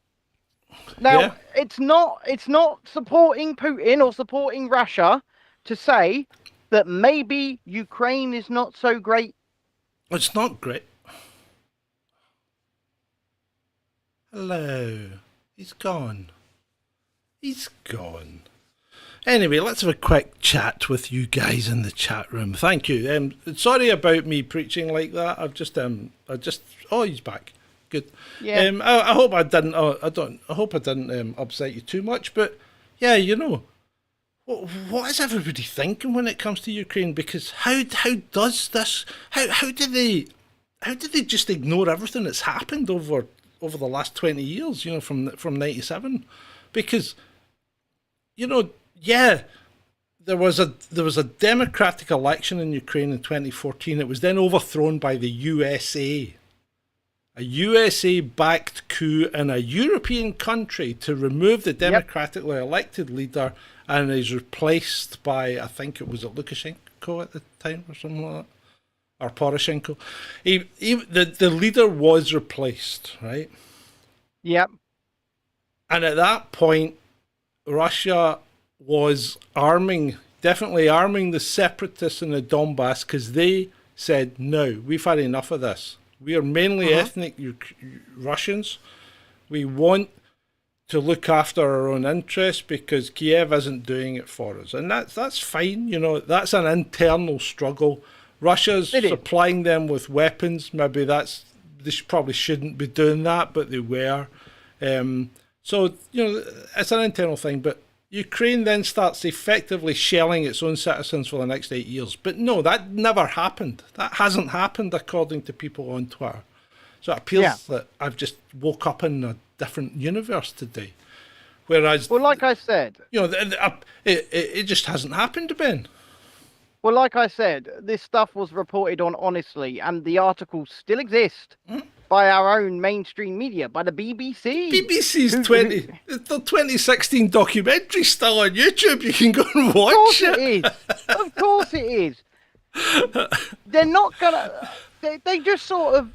Now, it's not supporting Putin or supporting Russia to say that maybe Ukraine is not so great. It's not great. Hello. He's gone. He's gone. Anyway, let's have a quick chat with you guys in the chat room. Thank you. Sorry about me preaching like that. Oh, he's back. Good. Yeah. I hope I didn't. I hope I didn't upset you too much. But yeah, you know, what is everybody thinking when it comes to Ukraine? Because how does this? How do they just ignore everything that's happened over the last 20 years? You know, from 97, because you know. Yeah, there was a democratic election in Ukraine in 2014. It was then overthrown by the USA. A USA-backed coup in a European country to remove the democratically elected leader, and is replaced by, I think it was Lukashenko at the time or something like that, or Poroshenko. The leader was replaced, right? Yep. And at that point, Russia was definitely arming the separatists in the Donbass, because they said, no, we've had enough of this. We are mainly ethnic Russians. We want look after our own interests because Kiev isn't doing it for us, and that's fine. You know, that's an internal struggle. Russia's supplying them with weapons. Maybe probably shouldn't be doing that, but they were. So you know, it's an internal thing. But Ukraine then starts effectively shelling its own citizens for the next 8 years. But no, that never happened. That hasn't happened according to people on Twitter. So it appears that I've just woke up in a different universe today. Whereas, well, like I said, you know, it just hasn't happened, Ben. Well, like I said, this stuff was reported on honestly, and the articles still exist by our own mainstream media, by the BBC. BBC's the 2016 documentary still on YouTube. You can go and watch it. Of course it is. They're not gonna. They just sort of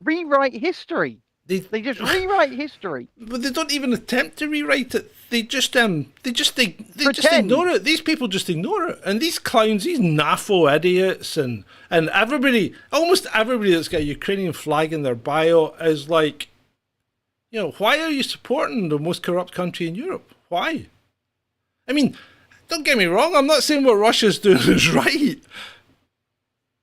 rewrite history. They just rewrite history. But they don't even attempt to rewrite it. They just ignore it. These people just ignore it. And these clowns, these NAFO idiots, and everybody, almost everybody that's got a Ukrainian flag in their bio is like, you know, why are you supporting the most corrupt country in Europe? Why? I mean, don't get me wrong. I'm not saying what Russia's doing is right,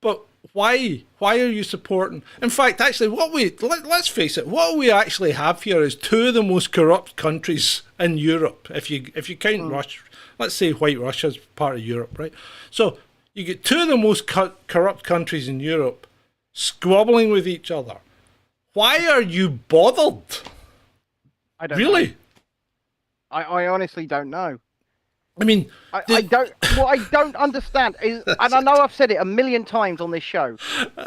but why? Why are you supporting? In fact, actually, let's face it, what we actually have here is two of the most corrupt countries in Europe. If you count Russia, let's say White Russia's part of Europe, right? So you get two of the most corrupt countries in Europe squabbling with each other. Why are you bothered? I don't know. I honestly don't know. I mean, I don't. What I don't understand is, and I know I've said it a million times on this show,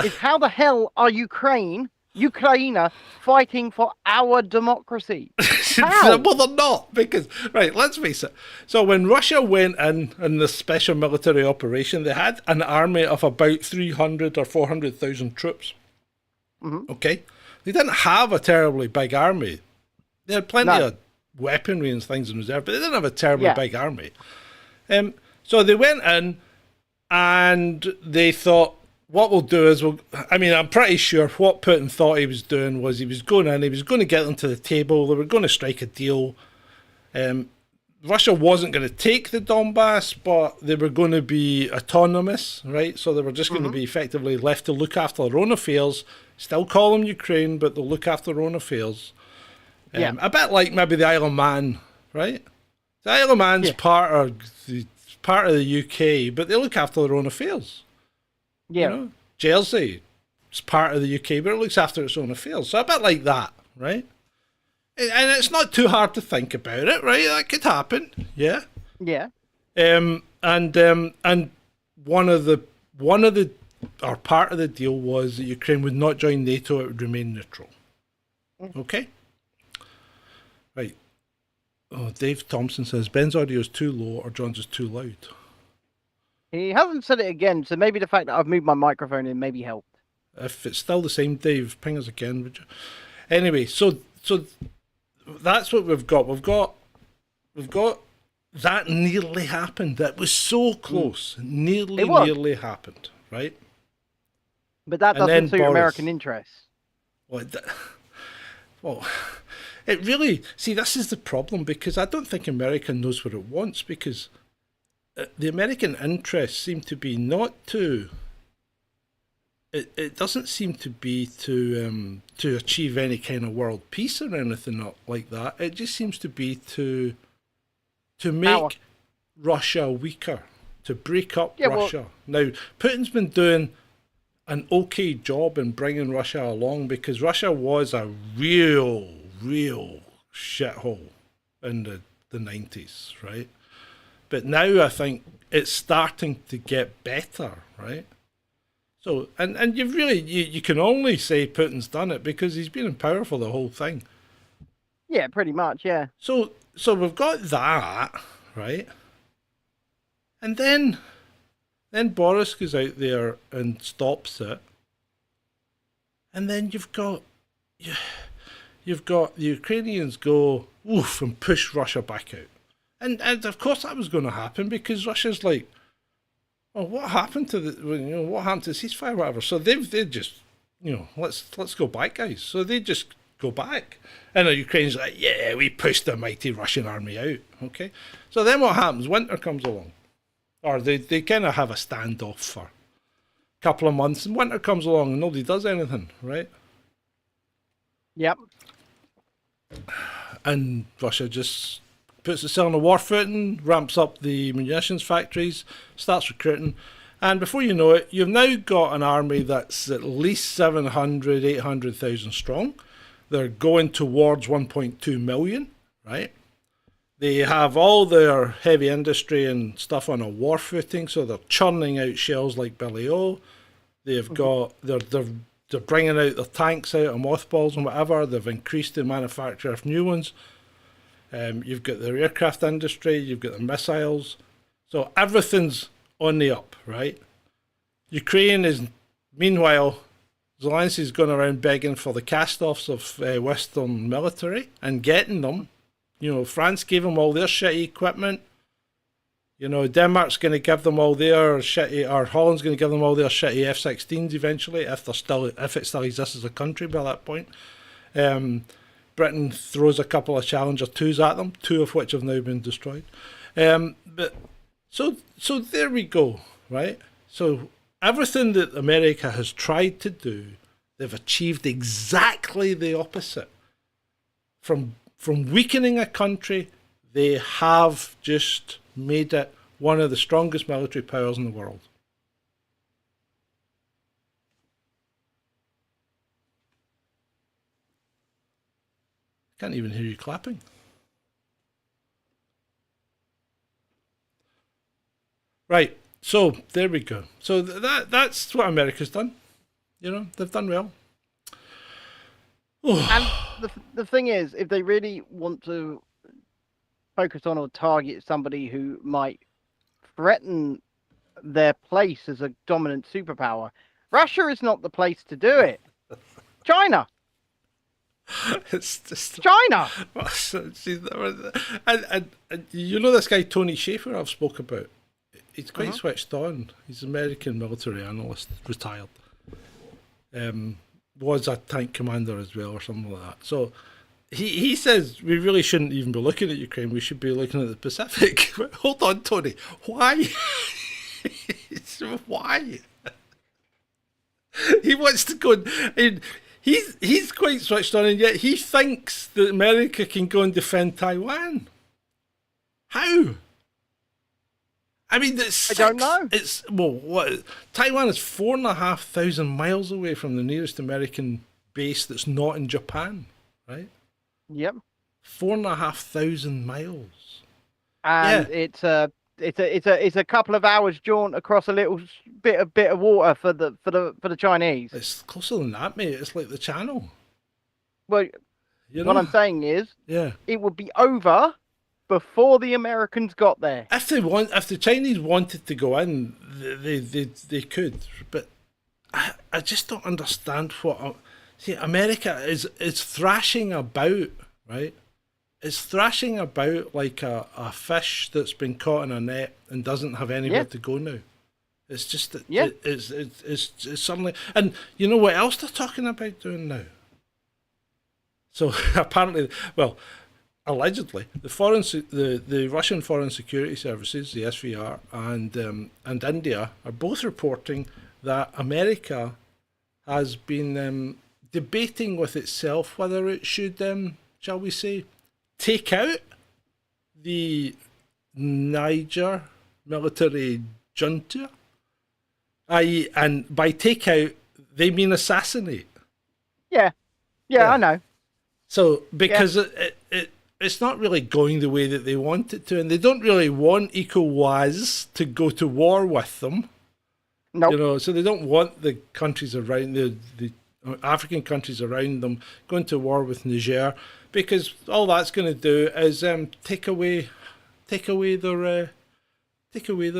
is how the hell are Ukrainer fighting for our democracy? How? Well, they're not, because let's face it. So when Russia went in the special military operation, they had an army of about 300 or 400,000 troops. Mm-hmm. Okay, they didn't have a terribly big army. They had plenty of weaponry and things in reserve, but they didn't have a terribly big army. So they went in and they thought, what we'll do is I'm pretty sure what Putin thought he was doing was he was going to get them to the table, they were going to strike a deal. Russia wasn't going to take the Donbass, but they were going to be autonomous, right? So they were just going to be effectively left to look after their own affairs, still call them Ukraine, but they'll look after their own affairs. A bit like maybe the Isle of Man, right? The Isle of Man's part of the UK, but they look after their own affairs. Yeah. You know? Jersey is part of the UK, but it looks after its own affairs. So a bit like that, right? And it's not too hard to think about it, right? That could happen, yeah. Yeah. And one of the part of the deal was that Ukraine would not join NATO; it would remain neutral. Okay. Right. Oh, Dave Thompson says Ben's audio is too low or John's is too loud. He hasn't said it again, so maybe the fact that I've moved my microphone in maybe helped. If it's still the same, Dave, ping us again, would you? Anyway, so that's what we've got. We've got that nearly happened. That was so close. Nearly happened, right? But that doesn't suit American interests. Well, it really... See, this is the problem, because I don't think America knows what it wants, because the American interests seem to be not to... It doesn't seem to be to achieve any kind of world peace or anything like that. It just seems to be to make Russia weaker, to break up Russia. Now, Putin's been doing an okay job in bringing Russia along, because Russia was a real shithole in the 90s, right? But now I think it's starting to get better, right? So, and you've really, you can only say Putin's done it because he's been in power for the whole thing. Yeah, pretty much, yeah. So we've got that, right? And then Boris goes out there and stops it. And then you've got the Ukrainians go, oof, and push Russia back out. And of course that was going to happen, because Russia's like, well, what happened to the ceasefire, whatever? So they just, let's go back, guys. So they just go back. And the Ukraine's like, yeah, we pushed the mighty Russian army out. Okay, so then what happens? Winter comes along, or they kind of have a standoff for a couple of months, and winter comes along and nobody does anything, right? Yep. And Russia just puts itself on a war footing, ramps up the munitions factories, starts recruiting, and before you know it, you've now got an army that's at least 700, 800,000 strong. They're going towards 1.2 million, right? They have all their heavy industry and stuff on a war footing, so they're churning out shells like Billy O. They've got they're bringing out their tanks out of mothballs and whatever. They've increased the manufacture of new ones. You've got their aircraft industry, you've got the missiles. So everything's on the up, right? Ukraine is, meanwhile, Zelensky's going around begging for the cast-offs of Western military and getting them. You know, France gave them all their shitty equipment. You know, Denmark's going to give them all their shitty, or Holland's going to give them all their shitty F-16s eventually, if it still exists as a country by that point. Britain throws a couple of Challenger 2s at them, 2 of which have now been destroyed. But so there we go, right? So everything that America has tried to do, they've achieved exactly the opposite. From weakening a country, they have just made it one of the strongest military powers in the world. Can't even hear you clapping. Right, so there we go. So that's what America's done. You know, they've done well. And the thing is, if they really want to focus on or target somebody who might threaten their place as a dominant superpower, Russia is not the place to do it. China. It's just China. And you know this guy Tony Schaefer I've spoke about. He's quite switched on. He's an American military analyst, retired. Was a tank commander as well, or something like that. So he says we really shouldn't even be looking at Ukraine. We should be looking at the Pacific. Hold on, Tony. Why? Why? He wants to go. He's quite switched on, and yet he thinks that America can go and defend Taiwan. How? I mean, I don't know. It's what Taiwan is 4,500 miles away from the nearest American base that's not in Japan, right? Yep. 4,500 miles. And yeah. It's a couple of hours jaunt across a little bit of water for the Chinese. It's closer than that, mate. It's like the Channel. Well, you know? What I'm saying is, yeah, it would be over before the Americans got there. If the Chinese wanted to go in, they could. But I just don't understand what. See, America is thrashing about, right? It's thrashing about like a fish that's been caught in a net and doesn't have anywhere to go now. It's just that it's suddenly, and you know what else they're talking about doing now? So apparently, well, allegedly, the Russian Foreign Security Services, the SVR, and India are both reporting that America has been debating with itself whether it should, shall we say, take out the Niger military junta, i.e., and by take out they mean assassinate. Yeah, I know. So because it's not really going the way that they want it to, and they don't really want ECOWAS to go to war with them. No, you know, so they don't want the countries around the African countries around them going to war with Niger, because all that's going to do is take away their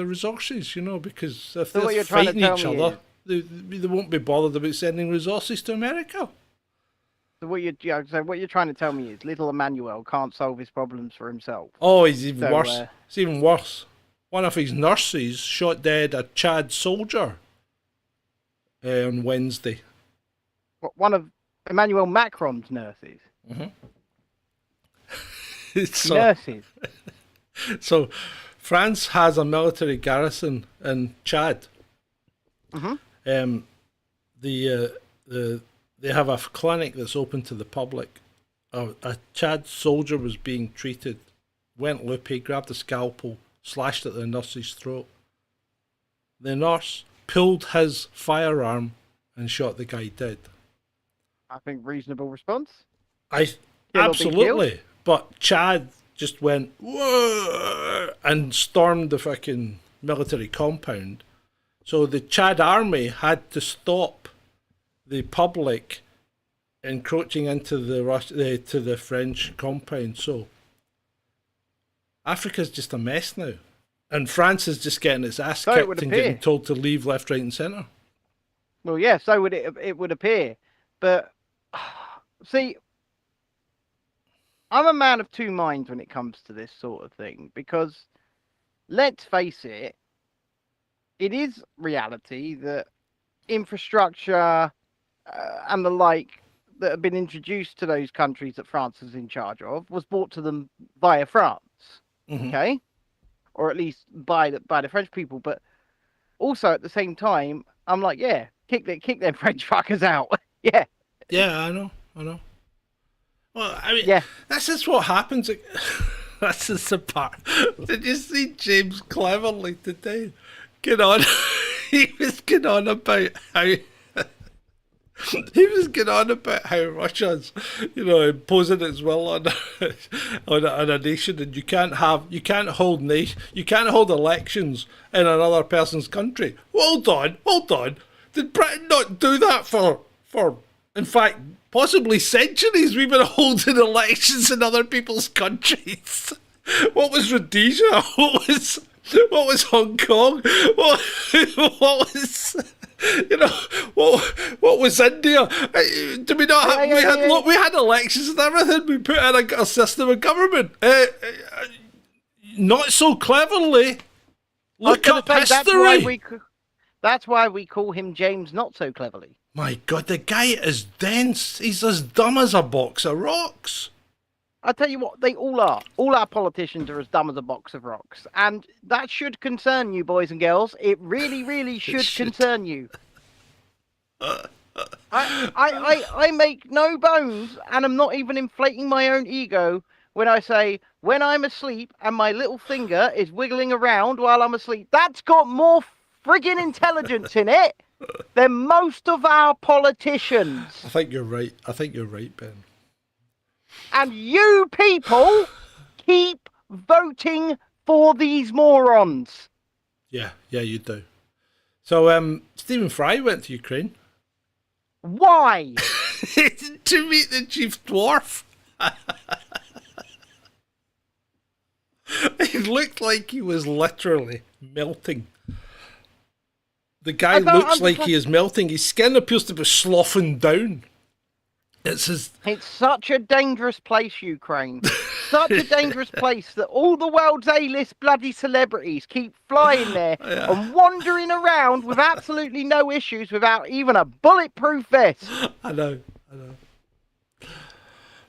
resources. You know, because if they're fighting each other, they won't be bothered about sending resources to America. So what you're trying to tell me is little Emmanuel can't solve his problems for himself. Oh, he's even worse. It's even worse. One of his nurses shot dead a Chad soldier on Wednesday. One of Emmanuel Macron's nurses. So, Nurses. so France has a military garrison in Chad. They have a clinic that's open to the public. A Chad soldier was being treated, went loopy, grabbed a scalpel, slashed at the nurse's throat. The nurse pulled his firearm and shot the guy dead. I think reasonable response. I Kill or be absolutely, but Chad just went whoa and stormed the fucking military compound. So the Chad army had to stop the public encroaching into to the French compound. So Africa's just a mess now, and France is just getting its ass So it kicked would and appear. getting told to leave left, right, and centre. Well, yeah, so would it would appear. But see, I'm a man of two minds when it comes to this sort of thing, because let's face it, it is reality that infrastructure and the like that have been introduced to those countries that France is in charge of was brought to them via France, okay, or at least by the French people. But also at the same time, I'm like, yeah, kick them French fuckers out. Yeah. Yeah, I know. Well, I mean, Yeah. that's just what happens. That's just the part. Did you see James Cleverly today? Get on. He was getting on about how Russia's, imposing its will on a nation, and you can't hold elections in another person's country. Hold on. Did Britain not do that for in fact possibly centuries? We've been holding elections in other people's countries. What was Rhodesia? What was Hong Kong? What was what was India? Do we not have? We had elections and everything. We put in a system of government. Not so cleverly. Look up history. That's why we call him James Not So Cleverly. My God, the guy is dense. He's as dumb as a box of rocks. I tell you what, they all are. All our politicians are as dumb as a box of rocks. And that should concern you, boys and girls. It really, really should concern you. I make no bones, and I'm not even inflating my own ego when I say, when I'm asleep and my little finger is wiggling around while I'm asleep, that's got more friggin' intelligence in it than most of our politicians. I think you're right, Ben. And you people keep voting for these morons. Yeah, you do. So, Stephen Fry went to Ukraine. Why? To meet the chief dwarf. He looked like he was literally melting. The guy looks like he is melting. His skin appears to be sloughing down. It's such a dangerous place, Ukraine. Such a dangerous place that all the world's A-list bloody celebrities keep flying there and wandering around with absolutely no issues without even a bulletproof vest. I know.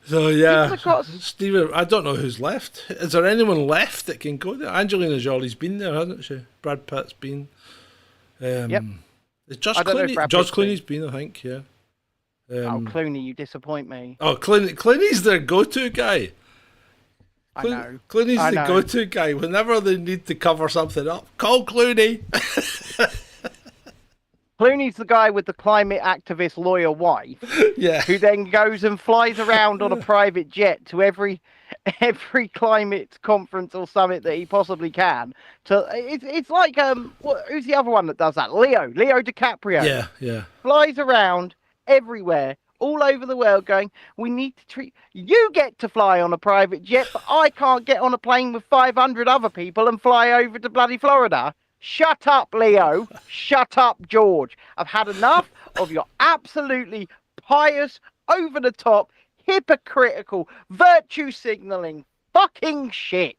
So, yeah, Stephen, I don't know who's left. Is there anyone left that can go there? Angelina Jolie's been there, hasn't she? Brad Pitt's been. Yep. Is George Clooney's been, I think, yeah. Clooney, you disappoint me. Oh, Clooney's their go-to guy. I know. Clooney's the go-to guy. Whenever they need to cover something up, call Clooney. Clooney's the guy with the climate activist lawyer wife, yeah, who then goes and flies around on a private jet to every climate conference or summit that he possibly can. So it's like who's the other one that does that? Leo DiCaprio. Yeah. Flies around everywhere, all over the world, going, we need to treat. You get to fly on a private jet, but I can't get on a plane with 500 other people and fly over to bloody Florida. Shut up, Leo. Shut up, George. I've had enough of your absolutely pious, over-the-top, hypocritical, virtue signaling fucking shit.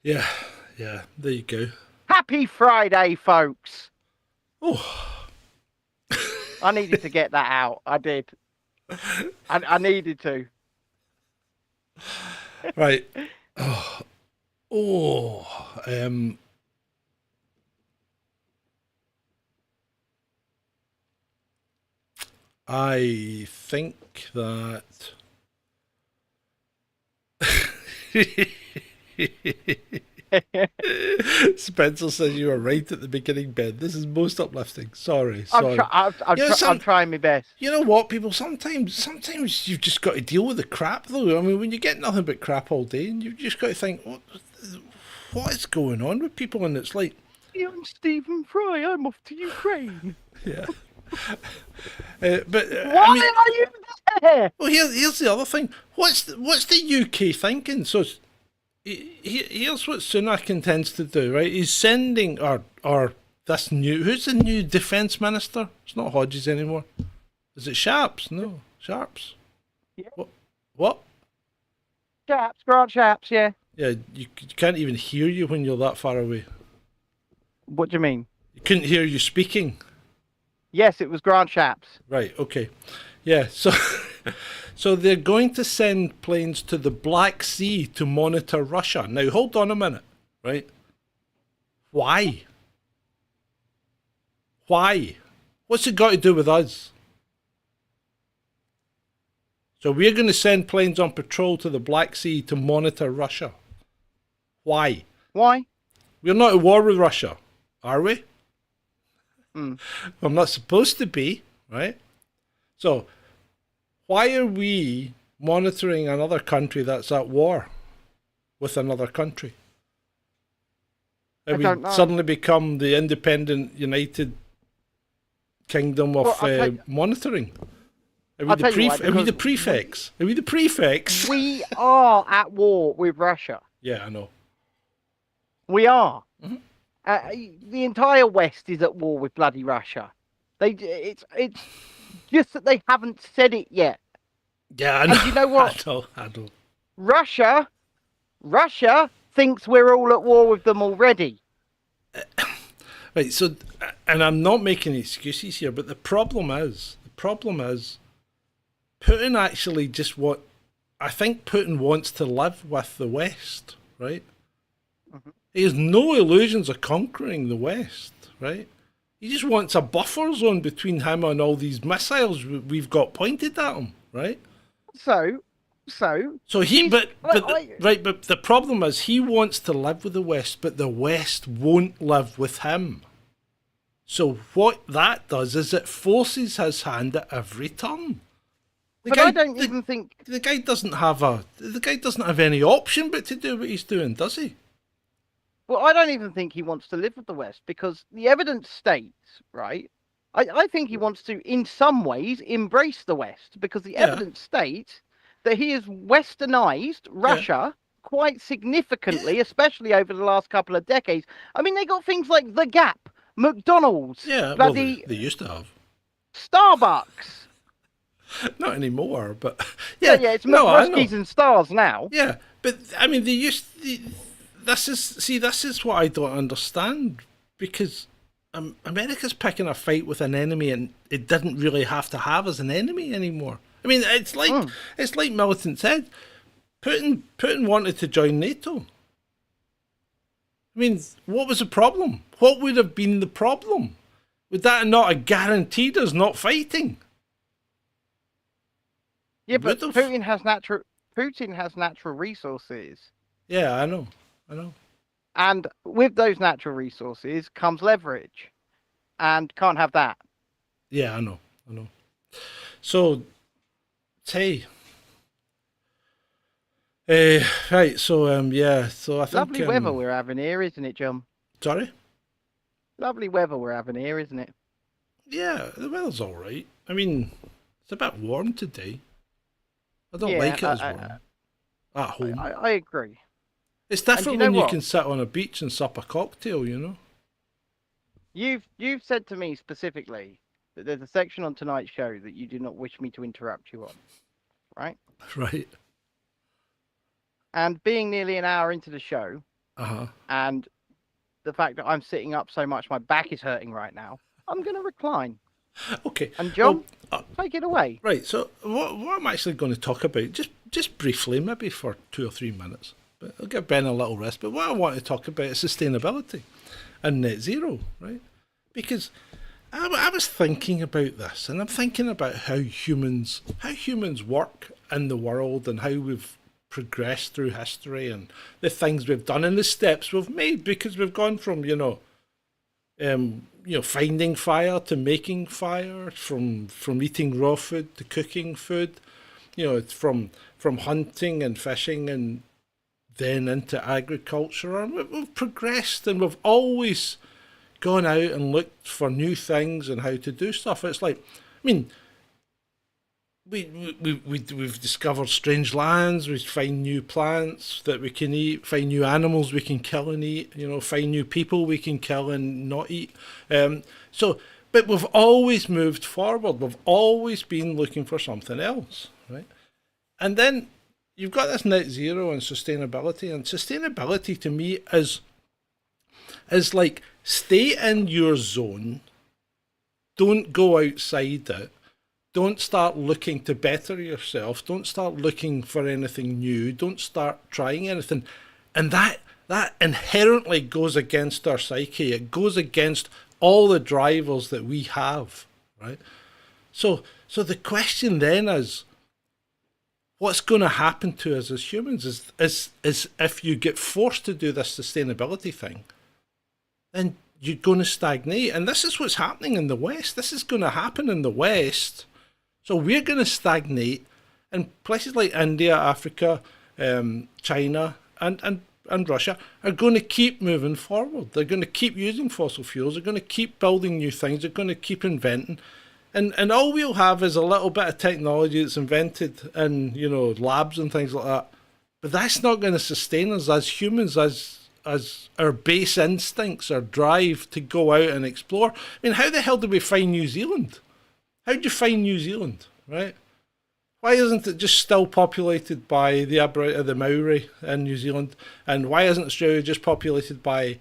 Yeah, there you go. Happy Friday, folks. Oh. I needed to get that out. I did. I needed to. Right. Oh, I think that Spencer says you were right at the beginning, Ben. This is most uplifting. Sorry, sorry. I'm trying my best. You know what, people? Sometimes you've just got to deal with the crap, though. I mean, when you get nothing but crap all day, and you've just got to think, what is going on with people? And it's like, I'm Stephen Fry. I'm off to Ukraine. yeah. But Why I mean, are you there? well, here's the other thing. What's the UK thinking? So here's what Sunak intends to do, right? He's sending or this new, who's the new defence minister? It's not Hodges anymore. Is it Sharps? No, Sharps. Yeah. What? Grant Shapps, yeah. Yeah, you can't even hear you when you're that far away. What do you mean? You couldn't hear you speaking. Yes, it was Grant Shapps. Right, okay. Yeah, so so they're going to send planes to the Black Sea to monitor Russia. Now, hold on a minute, right? Why? Why? What's it got to do with us? So we're going to send planes on patrol to the Black Sea to monitor Russia. Why? Why? We're not at war with Russia, are we? Mm. We're not supposed to be, right? So, why are we monitoring another country that's at war with another country? Have we don't know. suddenly become the independent United Kingdom of monitoring? Are we, are we the prefects? Are we the prefects? We are at war with Russia. Yeah, I know. We are. Mm-hmm. The entire West is at war with bloody Russia. It's just that they haven't said it yet. Yeah, I know. And you know what? I know. Russia thinks we're all at war with them already. Right, so, and I'm not making excuses here, but the problem is, Putin actually I think Putin wants to live with the West, right? Mm-hmm. He has no illusions of conquering the West, right? He just wants a buffer zone between him and all these missiles we've got pointed at him, right? So he, but the problem is he wants to live with the West, but the West won't live with him. So what that does is it forces his hand at every turn. I don't even think the guy doesn't have any option but to do what he's doing, does he? Well, I don't even think he wants to live with the West because the evidence states, right? I think he wants to, in some ways, embrace the West because the evidence states that he has westernized Russia quite significantly, especially over the last couple of decades. I mean, they got things like The Gap, McDonald's, bloody they used to have Starbucks. Not anymore, but it's McRuskies and Stars now. Yeah, but I mean, this is what I don't understand, because America's picking a fight with an enemy, and it didn't really have to have as an enemy anymore. I mean, it's like Militant said, Putin wanted to join NATO. I mean, what was the problem? What would have been the problem? Would that not have guaranteed us not fighting? Yeah, but Putin has natural resources. Yeah, I know. And with those natural resources comes leverage, and can't have that. Yeah, I know. So, hey. Right, so I think lovely weather we're having here, isn't it, John? Sorry? Lovely weather we're having here, isn't it? Yeah, the weather's all right. I mean, it's a bit warm today. I don't like it as warm. At home. I agree. It's different when you can sit on a beach and sup a cocktail, you know? You've said to me specifically that there's a section on tonight's show that you do not wish me to interrupt you on, right? Right. And being nearly an hour into the show, and the fact that I'm sitting up so much my back is hurting right now, I'm going to recline. Okay. And John, Well, take it away. right. So what I'm actually going to talk about, just briefly, maybe for 2 or 3 minutes, but I'll give Ben a little rest. But what I want to talk about is sustainability and net zero, right? Because I was thinking about this, and I'm thinking about how humans work in the world, and how we've progressed through history, and the things we've done, and the steps we've made, because we've gone from finding fire to making fire, from eating raw food to cooking food, it's from hunting and fishing and then into agriculture, and we've progressed, and we've always gone out and looked for new things and how to do stuff. It's like, I mean, we've discovered strange lands. We find new plants that we can eat. Find new animals we can kill and eat. Find new people we can kill and not eat. But we've always moved forward. We've always been looking for something else, right? And then you've got this net zero and sustainability. And sustainability to me is like, stay in your zone. Don't go outside it. Don't start looking to better yourself. Don't start looking for anything new. Don't start trying anything. And that inherently goes against our psyche. It goes against all the drivers that we have, right? So the question then is, what's going to happen to us as humans is if you get forced to do this sustainability thing, then you're going to stagnate. And this is what's happening in the West. This is going to happen in the West. So we're going to stagnate, and places like India, Africa, China, and Russia are going to keep moving forward. They're going to keep using fossil fuels. They're going to keep building new things. They're going to keep inventing. And all we'll have is a little bit of technology that's invented in, labs and things like that. But that's not going to sustain us as humans, as our base instincts, our drive to go out and explore. I mean, how the hell did we find New Zealand? How'd you find New Zealand, right? Why isn't it just still populated by the Maori in New Zealand? And why isn't Australia just populated by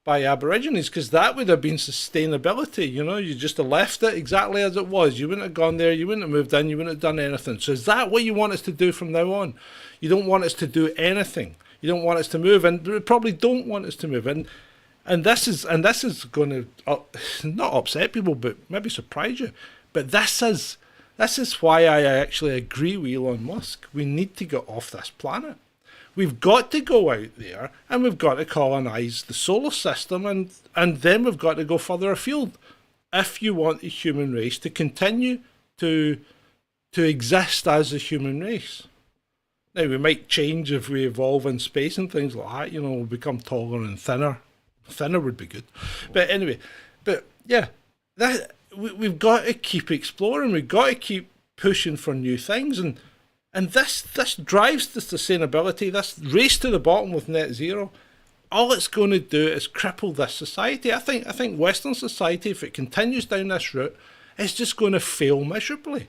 Aborigines? Because that would have been sustainability, you just have left it exactly as it was. You wouldn't have gone there, you wouldn't have moved in, you wouldn't have done anything. So is that what you want us to do from now on? You don't want us to do anything. You don't want us to move, and we probably don't want us to move. And this is going to not upset people, but maybe surprise you. But this is why I actually agree with Elon Musk. We need to get off this planet. We've got to go out there, and we've got to colonise the solar system, and then we've got to go further afield if you want the human race to continue to exist as a human race. Now, we might change if we evolve in space and things like that, we'll become taller and thinner. Thinner would be good. But anyway, we've got to keep exploring. We've got to keep pushing for new things. And this drives the sustainability, this race to the bottom with net zero. All it's going to do is cripple this society. I think Western society, if it continues down this route, is just going to fail miserably.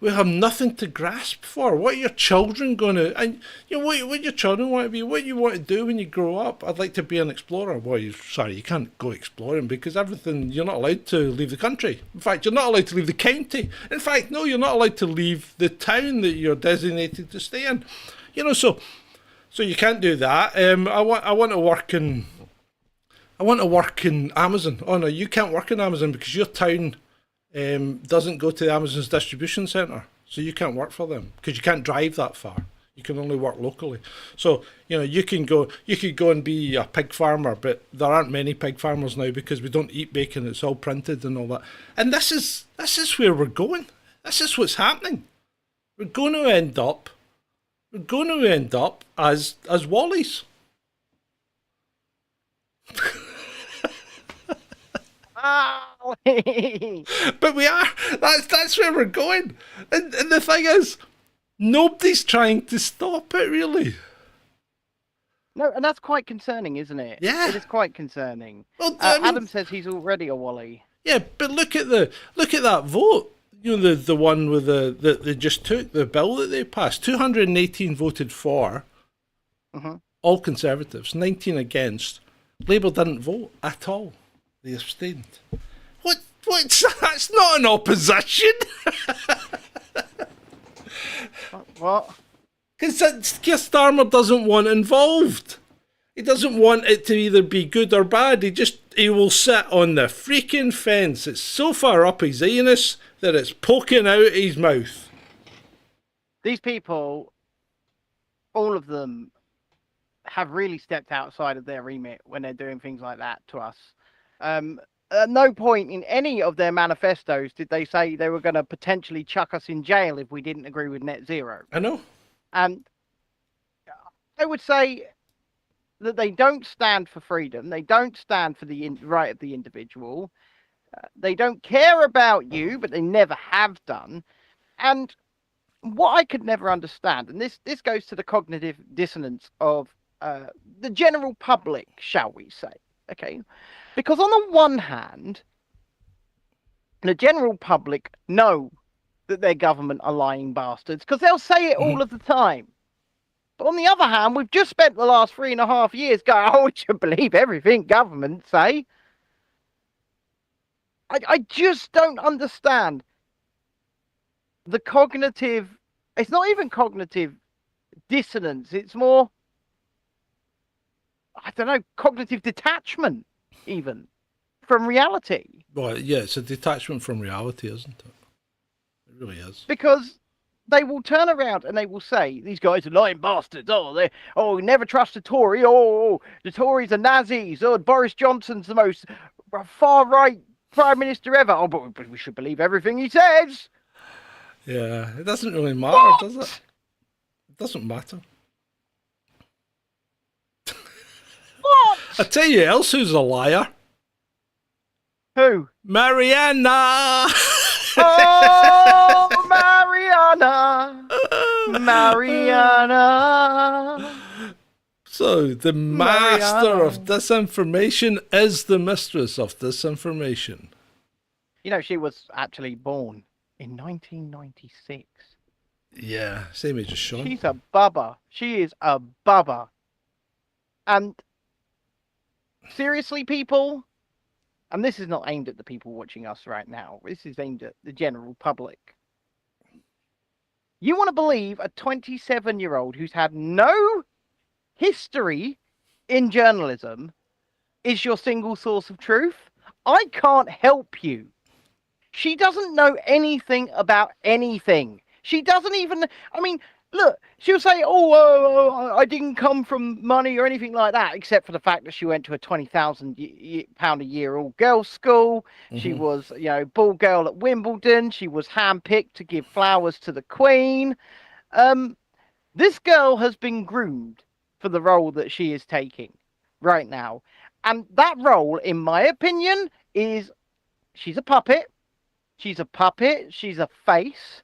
We have nothing to grasp for. What are your children going to... And what your children want to be, what you want to do when you grow up. I'd like to be an explorer. Well, you can't go exploring because you're not allowed to leave the country. In fact, you're not allowed to leave the county. In fact, no, you're not allowed to leave the town that you're designated to stay in. So you can't do that. I want to work in Amazon. Oh no, you can't work in Amazon because your town doesn't go to Amazon's distribution centre, so you can't work for them because you can't drive that far. You can only work locally. So you could go and be a pig farmer, but there aren't many pig farmers now because we don't eat bacon. It's all printed and all that. And this is where we're going. This is what's happening. We're going to end up as Wallies. But we are. That's where we're going. And the thing is, nobody's trying to stop it, really. No, and that's quite concerning, isn't it? Yeah. It is quite concerning. Well, Adam says he's already a Wally. Yeah, but look at that vote. The one with that they just took, the bill that they passed. 218 voted for. Mm-hmm. All Conservatives, 19 against. Labour didn't vote at all. They abstained. What's that's not an opposition. What? Because Keir Starmer doesn't want involved. He doesn't want it to either be good or bad. He will sit on the freaking fence. It's so far up his anus that it's poking out his mouth. These people, all of them, have really stepped outside of their remit when they're doing things like that to us. At no point in any of their manifestos did they say they were going to potentially chuck us in jail if we didn't agree with net zero. I know. And I would say that they don't stand for freedom. They don't stand for the right of the individual. They don't care about you, but they never have done. And what I could never understand, and this goes to the cognitive dissonance of the general public, shall we say, okay? Because on the one hand, the general public know that their government are lying bastards because they'll say it all of the time. But on the other hand, we've just spent the last 3.5 years going, oh, we should believe everything governments say. I just don't understand the cognitive, it's not even cognitive dissonance, it's more, I don't know, cognitive detachment even from reality. Well, yeah, it's a detachment from reality, isn't it? It really is. Because they will turn around and they will say, these guys are lying bastards. Oh, never trust a Tory. Oh, the Tories are Nazis. Oh, Boris Johnson's the most far-right Prime Minister ever. Oh, but we should believe everything he says. Yeah, it doesn't really matter, does it? It doesn't matter. What? I tell you else who's a liar. Who? Marianna! Oh, Marianna! Marianna! So, the master of disinformation is the mistress of disinformation. You know, she was actually born in 1996. Yeah, same age as Sean. She's a bubba. She is a bubba. And seriously, people, and this is not aimed at the people watching us right now. This is aimed at the general public. You want to believe a 27-year-old who's had no history in journalism is your single source of truth? I can't help you. She doesn't know anything about anything. She doesn't even, I mean, look, she'll say, I didn't come from money or anything like that, except for the fact that she went to a £20,000 a year all-girls school. Mm-hmm. She was, ball girl at Wimbledon. She was handpicked to give flowers to the Queen. This girl has been groomed for the role that she is taking right now. And that role, in my opinion, is she's a puppet. She's a puppet. She's a face.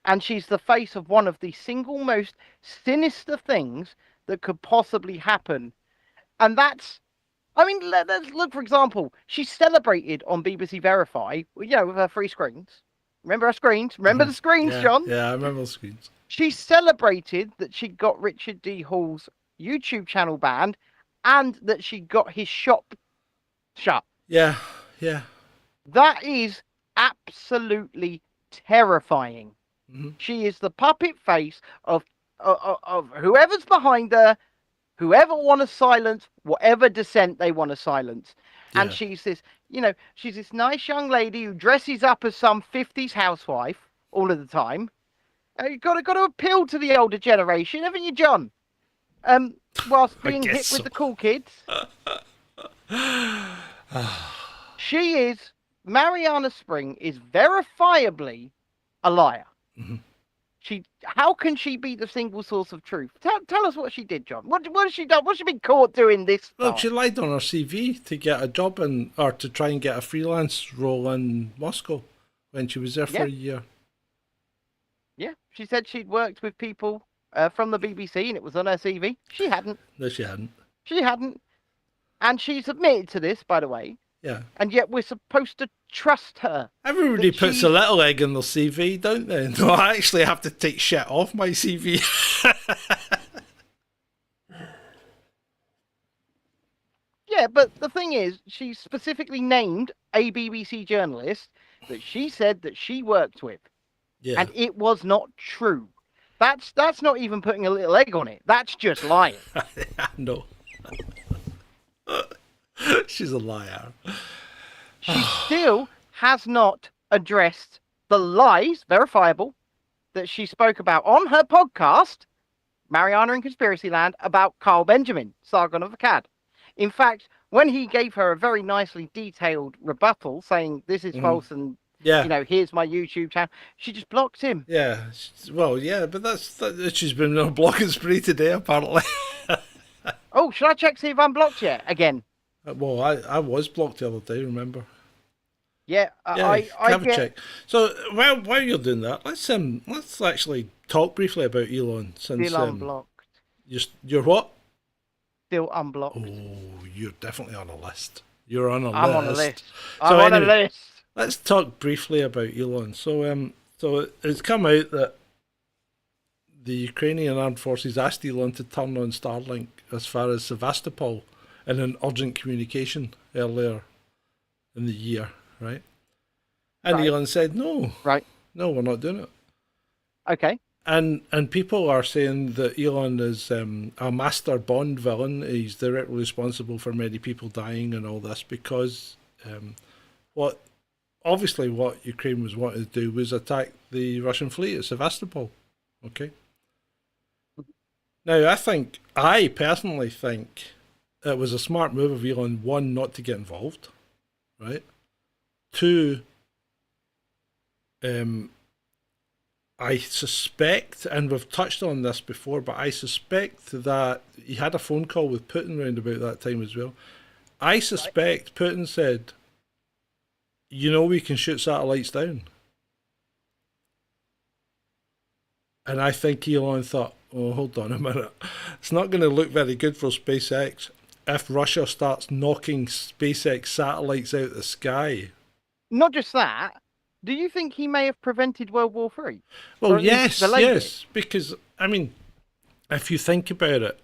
And she's the face of one of the single most sinister things that could possibly happen. And that's, I mean, let's look, for example, she's celebrated on BBC Verify, with her free screens. Remember her screens? Remember the screens, yeah, John? Yeah, I remember the screens. She celebrated that she got Richard D. Hall's YouTube channel banned and that she got his shop shut. Yeah, yeah. That is absolutely terrifying. Mm-hmm. She is the puppet face of whoever's behind her, whoever want to silence whatever dissent they want to silence. Yeah. And she's this, she's this nice young lady who dresses up as some 50s housewife all of the time. You've got to appeal to the older generation, haven't you, John? Whilst being hit with the cool kids. Marianna Spring is verifiably a liar. Mm-hmm. How can she be the single source of truth? Tell us what she did, John. What has she done? What's she been caught doing this? Well, she lied on her CV to get a job or to try and get a freelance role in Moscow when she was there for a year. Yeah, she said she'd worked with people from the BBC and it was on her CV. She hadn't. No, she hadn't. She hadn't. And she's admitted to this, by the way. Yeah. And yet we're supposed to trust her. Everybody puts a little egg in their CV, don't they? No, I actually have to take shit off my CV. Yeah, but the thing is, she specifically named a BBC journalist that she said that she worked with, Yeah. and it was not true. That's not even putting a little egg on it. That's just lying. No. She's a liar. She still has not addressed the lies, verifiable, that she spoke about on her podcast, Marianna in Conspiracy Land, about Carl Benjamin, Sargon of Akkad. In fact, when he gave her a very nicely detailed rebuttal saying this is false and Yeah. here's my YouTube channel, she just blocked him. Yeah. Well, yeah, but she's been on a blocking spree today, apparently. Oh, should I check see if I'm blocked yet? Again. Well, I was blocked the other day, remember? Yeah, Yeah, I have get... a check. So while you're doing that, let's actually talk briefly about Elon. Since Still unblocked. you're what? Still unblocked. Oh, you're definitely on a list. You're on a list. I'm on a list. So I'm on a anyway, list. let's talk briefly about Elon. So it's come out that the Ukrainian armed forces asked Elon to turn on Starlink as far as Sevastopol in an urgent communication earlier in the year, right? And Right. Elon said, no, Right. no, we're not doing it. Okay. And people are saying that Elon is a master Bond villain. He's directly responsible for many people dying and all this because what Ukraine was wanting to do was attack the Russian fleet at Sevastopol. Okay. Now, I personally think it was a smart move of Elon, one, not to get involved, right? Two, I suspect, and we've touched on this before, but I suspect that he had a phone call with Putin around about that time as well. I suspect Putin said, we can shoot satellites down. And I think Elon thought, oh, hold on a minute. It's not going to look very good for SpaceX if Russia starts knocking SpaceX satellites out of the sky. Not just that. Do you think he may have prevented World War III? Well, yes, because, if you think about it,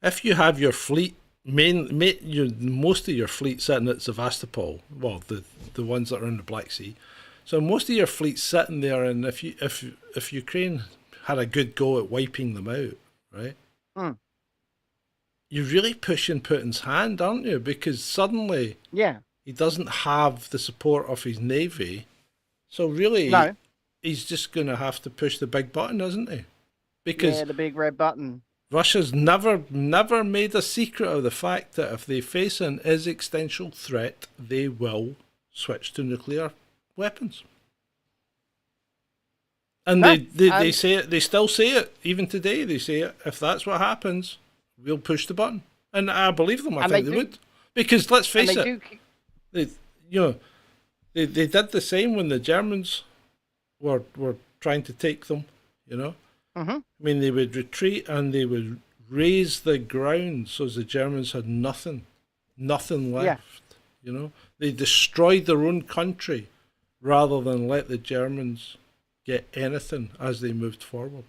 if you have your fleet, most of your fleet sitting at Sevastopol, well, the ones that are in the Black Sea, so most of your fleet sitting there, and if Ukraine had a good go at wiping them out, right? You're really pushing Putin's hand, aren't you? Because suddenly, he doesn't have the support of his navy, so really, he's just going to have to push the big button, isn't he? Because the big red button. Russia's never made a secret of the fact that if they face an existential threat, they will switch to nuclear weapons. And they say it. They still say it even today. They say it. If that's what happens, we'll push the button, and I believe them. I think they would, because let's face it. They did the same when the Germans were trying to take them. They would retreat and they would raise the ground so the Germans had nothing left. They destroyed their own country rather than let the Germans get anything as they moved forward.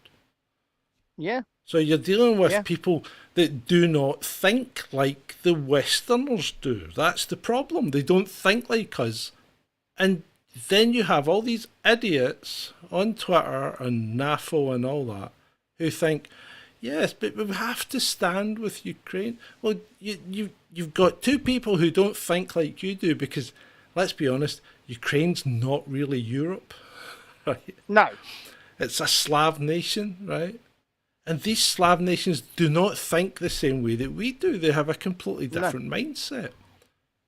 Yeah. So you're dealing with people that do not think like the Westerners do. That's the problem. They don't think like us. And then you have all these idiots on Twitter and NAFO and all that who think, yes, but we have to stand with Ukraine. Well, you've got two people who don't think like you do, because, let's be honest, Ukraine's not really Europe, right? No. It's a Slav nation, right? And these Slav nations do not think the same way that we do. They have a completely different mindset.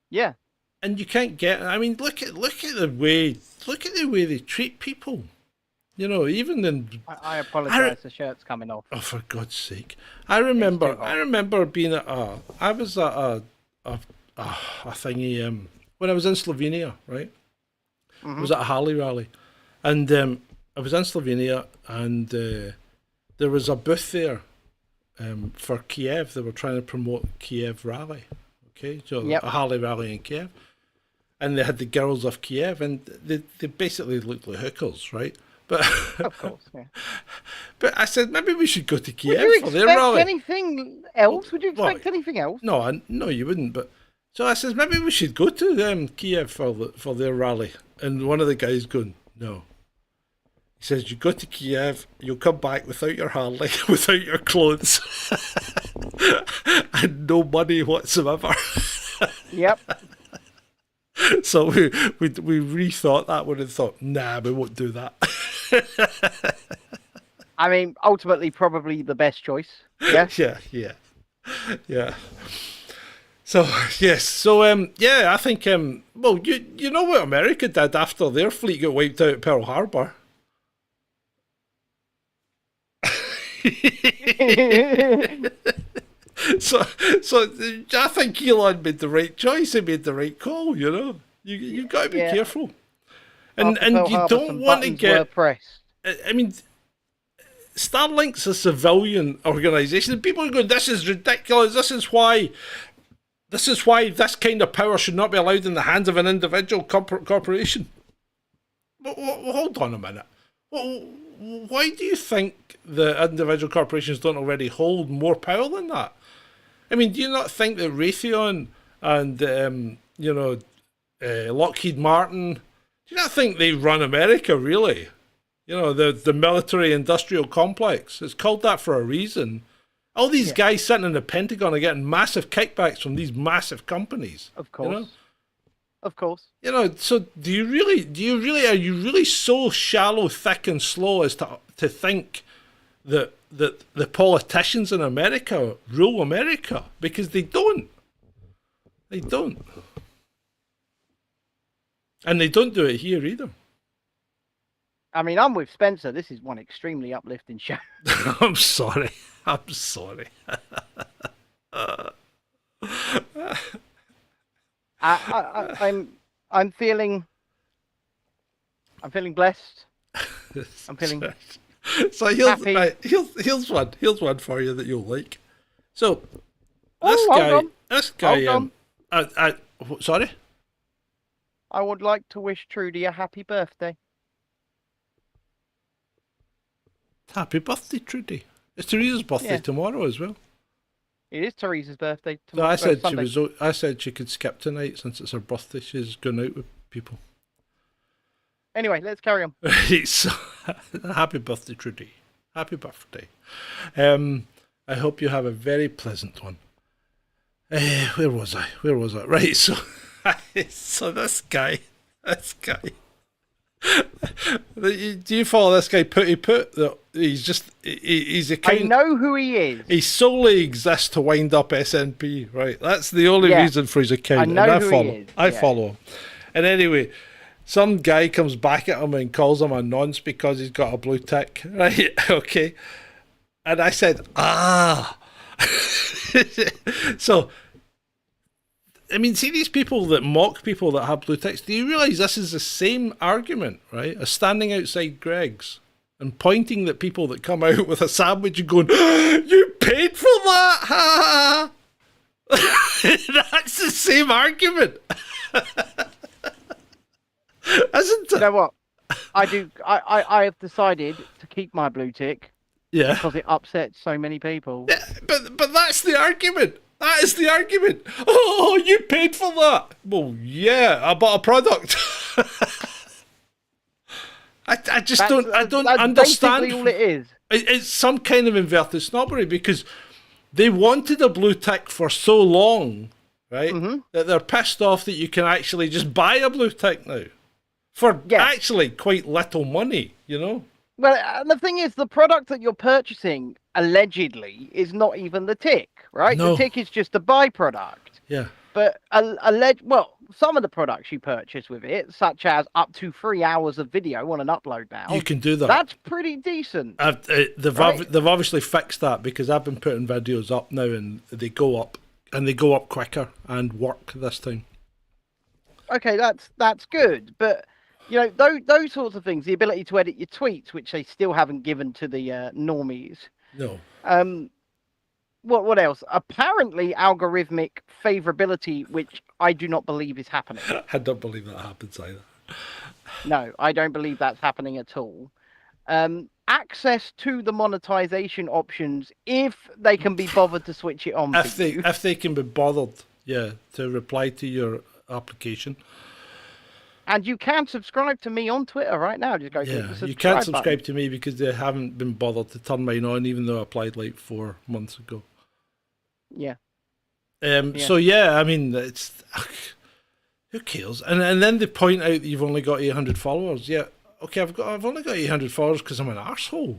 Yeah. And you can't get. Look at the way they treat people. Even in. I apologise. The shirt's coming off. Oh, for God's sake! I remember being at I was at a thingy when I was in Slovenia, right? I was at a Harley rally, and I was in Slovenia, and there was a booth there for Kiev. They were trying to promote Kiev rally. Okay, so a Harley rally in Kiev. And they had the girls of Kiev, and they basically looked like hookers, right? But Of course, yeah. but I said maybe we should go to Would Kiev you for their expect rally. anything else? Would you Well, expect anything else? No, no, you wouldn't. But so I says maybe we should go to Kiev for their rally. And one of the guys going, no. He says, you go to Kiev, you'll come back without your Harley, without your clothes, and no money whatsoever. Yep. So we rethought that one and thought, nah, we won't do that. I mean, ultimately, probably the best choice. Yeah. Yeah. So yes, so yeah, I think well, you know what America did after their fleet got wiped out at Pearl Harbor. So I think Elon made the right choice. He made the right call. You know, you've got to be careful, and you don't want to get. I mean, Starlink's a civilian organisation. People are going, "This is ridiculous. This is why this kind of power should not be allowed in the hands of an individual corporation." Well, hold on a minute. Why do you think the individual corporations don't already hold more power than that? I mean, do you not think that Raytheon and Lockheed Martin, do you not think they run America really? You know, the military-industrial complex. It's called that for a reason. All these guys sitting in the Pentagon are getting massive kickbacks from these massive companies. Of course. You know? Of course. You know, so are you really so shallow, thick and slow as to think that the politicians in America rule America? Because they don't. They don't. And they don't do it here either. I mean, I'm with Spencer. This is one extremely uplifting show. I'm sorry. I'm feeling blessed. I'm feeling so happy. Here's one for you that you'll like. So this guy sorry? I would like to wish Trudy a happy birthday. Happy birthday, Trudy. It's Teresa's birthday tomorrow as well. It is Teresa's birthday tomorrow. So Sunday. I said she could skip tonight since it's her birthday. She's going out with people. Anyway, let's carry on. So, happy birthday, Trudy. Happy birthday. I hope you have a very pleasant one. Where was I? Right, so so this guy. Do you follow this guy Putty Put? He's a kind. I know who he is. He solely exists to wind up SNP, right? That's the only reason for his account. I know who he is. I follow him. And anyway, some guy comes back at him and calls him a nonce because he's got a blue tick, right? Okay. And I said, So, I mean, see these people that mock people that have blue ticks, do you realise this is the same argument, right? As standing outside Greg's and pointing at people that come out with a sandwich and going, you paid for that! Ha! That's the same argument. Isn't it? You know what? I have decided to keep my blue tick. Yeah. Because it upsets so many people. Yeah, but that's the argument. That is the argument. Oh, you paid for that. Well, yeah, I bought a product. I just don't understand. Basically all it is. It's some kind of inverted snobbery because they wanted a blue tick for so long, right? Mm-hmm. That they're pissed off that you can actually just buy a blue tick now for actually quite little money, you know? Well, the thing is, the product that you're purchasing allegedly is not even the tick, right? No. The tick is just a byproduct. Yeah. But some of the products you purchase with it, such as up to 3 hours of video on an upload now, you can do that. That's pretty decent. They've obviously fixed that because I've been putting videos up now and they go up quicker and work this time. Okay, that's good, but you know those sorts of things, the ability to edit your tweets, which they still haven't given to the normies. No. What else? Apparently algorithmic favorability, which I do not believe is happening. I don't believe that happens either. No, I don't believe that's happening at all. access to the monetization options if they can be bothered to switch it on. If they can be bothered, yeah, to reply to your application. And you can subscribe to me on Twitter right now. Just go to the subscribe you can't subscribe button. to me because they haven't been bothered to turn mine on, even though I applied like 4 months ago. Yeah. So yeah, I mean, it's who cares? And then they point out that you've only got 800 followers. Yeah, okay, I've only got 800 followers because I'm an arsehole.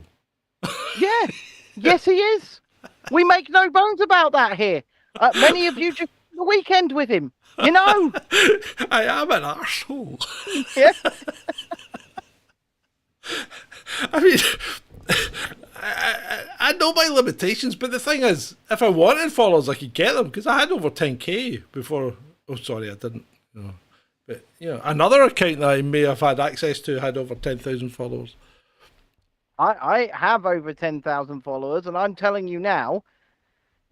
Yeah. Yes, he is. We make no bones about that here. Many of you just the weekend with him. You know. I am an arsehole. Yeah. I mean, I know my limitations, but the thing is, if I wanted followers, I could get them because I had over 10k before. Oh, sorry, I didn't. No. But another account that I may have had access to had over 10,000 followers. I have over 10,000 followers, and I'm telling you now,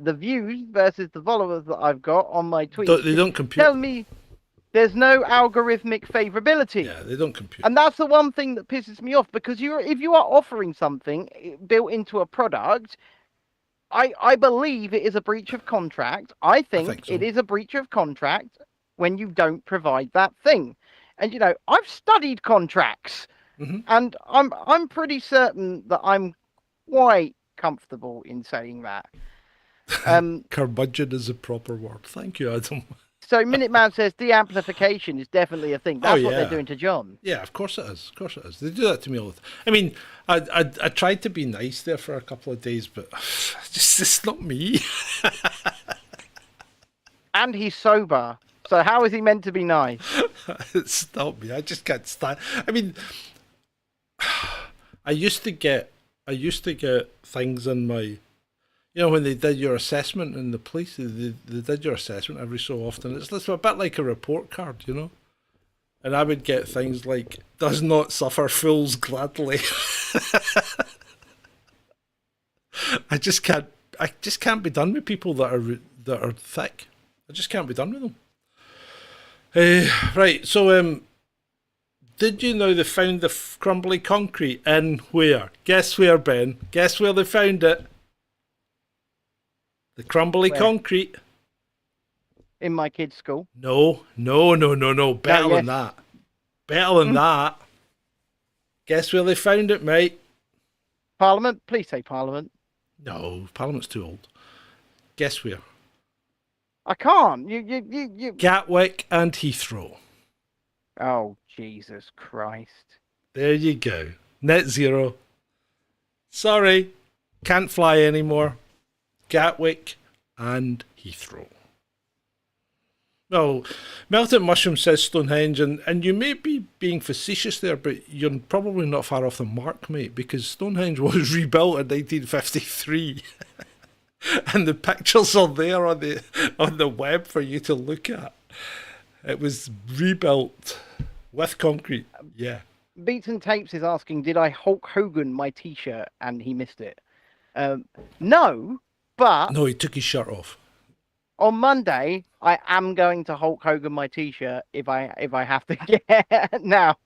the views versus the followers that I've got on my tweets. They don't compute. Tell me there's no algorithmic favorability. Yeah, they don't compute. And that's the one thing that pisses me off, because if you are offering something built into a product, I believe it is a breach of contract. I think so. It is a breach of contract when you don't provide that thing. And I've studied contracts, and I'm pretty certain that I'm quite comfortable in saying that. Curmudgeon is a proper word. Thank you, Adam. So Minuteman says de-amplification is definitely a thing. That's what they're doing to John. Yeah, of course it is. Of course it is. They do that to me all the time. I mean, I tried to be nice there for a couple of days, but it's not me. And he's sober. So how is he meant to be nice? It's not me. I just can't stand. I mean, I used to get things in my. When they did your assessment in the police, they did your assessment every so often. It's a bit like a report card, And I would get things like, does not suffer fools gladly. I just can't be done with people that are thick. I just can't be done with them. Right, so did you know they found the crumbly concrete in where? Guess where, Ben? Guess where they found it? The crumbly concrete. In my kid's school. No. Better than that. Better than that. Guess where they found it, mate? Parliament? Please say Parliament. No, Parliament's too old. Guess where? I can't. You. Gatwick and Heathrow. Oh, Jesus Christ. There you go. Net zero. Sorry. Can't fly anymore. Gatwick and Heathrow. Well, Melted Mushroom says Stonehenge, and you may be being facetious there, but you're probably not far off the mark, mate, because Stonehenge was rebuilt in 1953. And the pictures are there on the web for you to look at. It was rebuilt with concrete. Yeah. Beats and Tapes is asking, did I Hulk Hogan my t-shirt and he missed it? No. But no, he took his shirt off. On Monday, I am going to Hulk Hogan my t-shirt if I have to get now.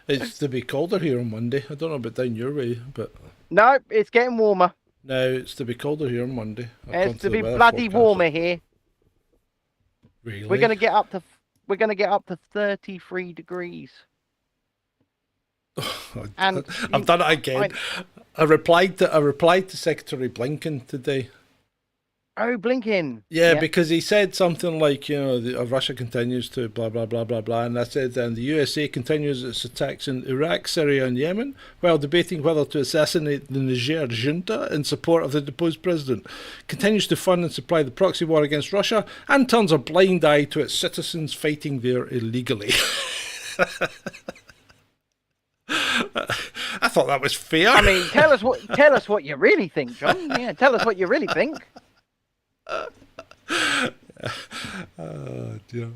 It's to be colder here on Monday. I don't know about down your way, but no, it's getting warmer. No, it's to be colder here on Monday. It's to be bloody warmer here. Really? We're gonna get up to 33 degrees. And I've done it again. I replied to Secretary Blinken today. Oh, Blinken. Yeah, because he said something like, Russia continues to blah, blah, blah, blah, blah. And I said, and the USA continues its attacks in Iraq, Syria and Yemen while debating whether to assassinate the Niger junta in support of the deposed president, continues to fund and supply the proxy war against Russia, and turns a blind eye to its citizens fighting there illegally. I thought that was fair. I mean, tell us what you really think, John. Yeah, tell us what you really think. Oh dear.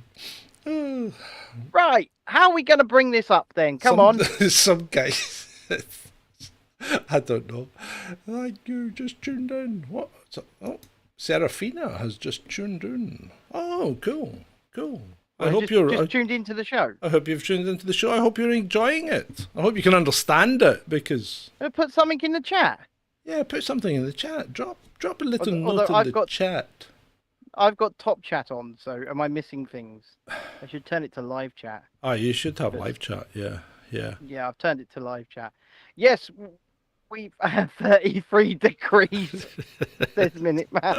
Right, how are we going to bring this up then? Come on. Some guys. I don't know. Like you just tuned in. What? Oh, Serafina has just tuned in. Oh, cool. I hope you're just tuned into the show. I hope you've tuned into the show. I hope you're enjoying it. I hope you can understand it because. Put something in the chat. Yeah, put something in the chat. Drop a little note Although in the chat. I've got top chat on, so am I missing things? I should turn it to live chat. You should have live chat. Yeah. Yeah, I've turned it to live chat. Yes, we've 33 degrees this minute, man.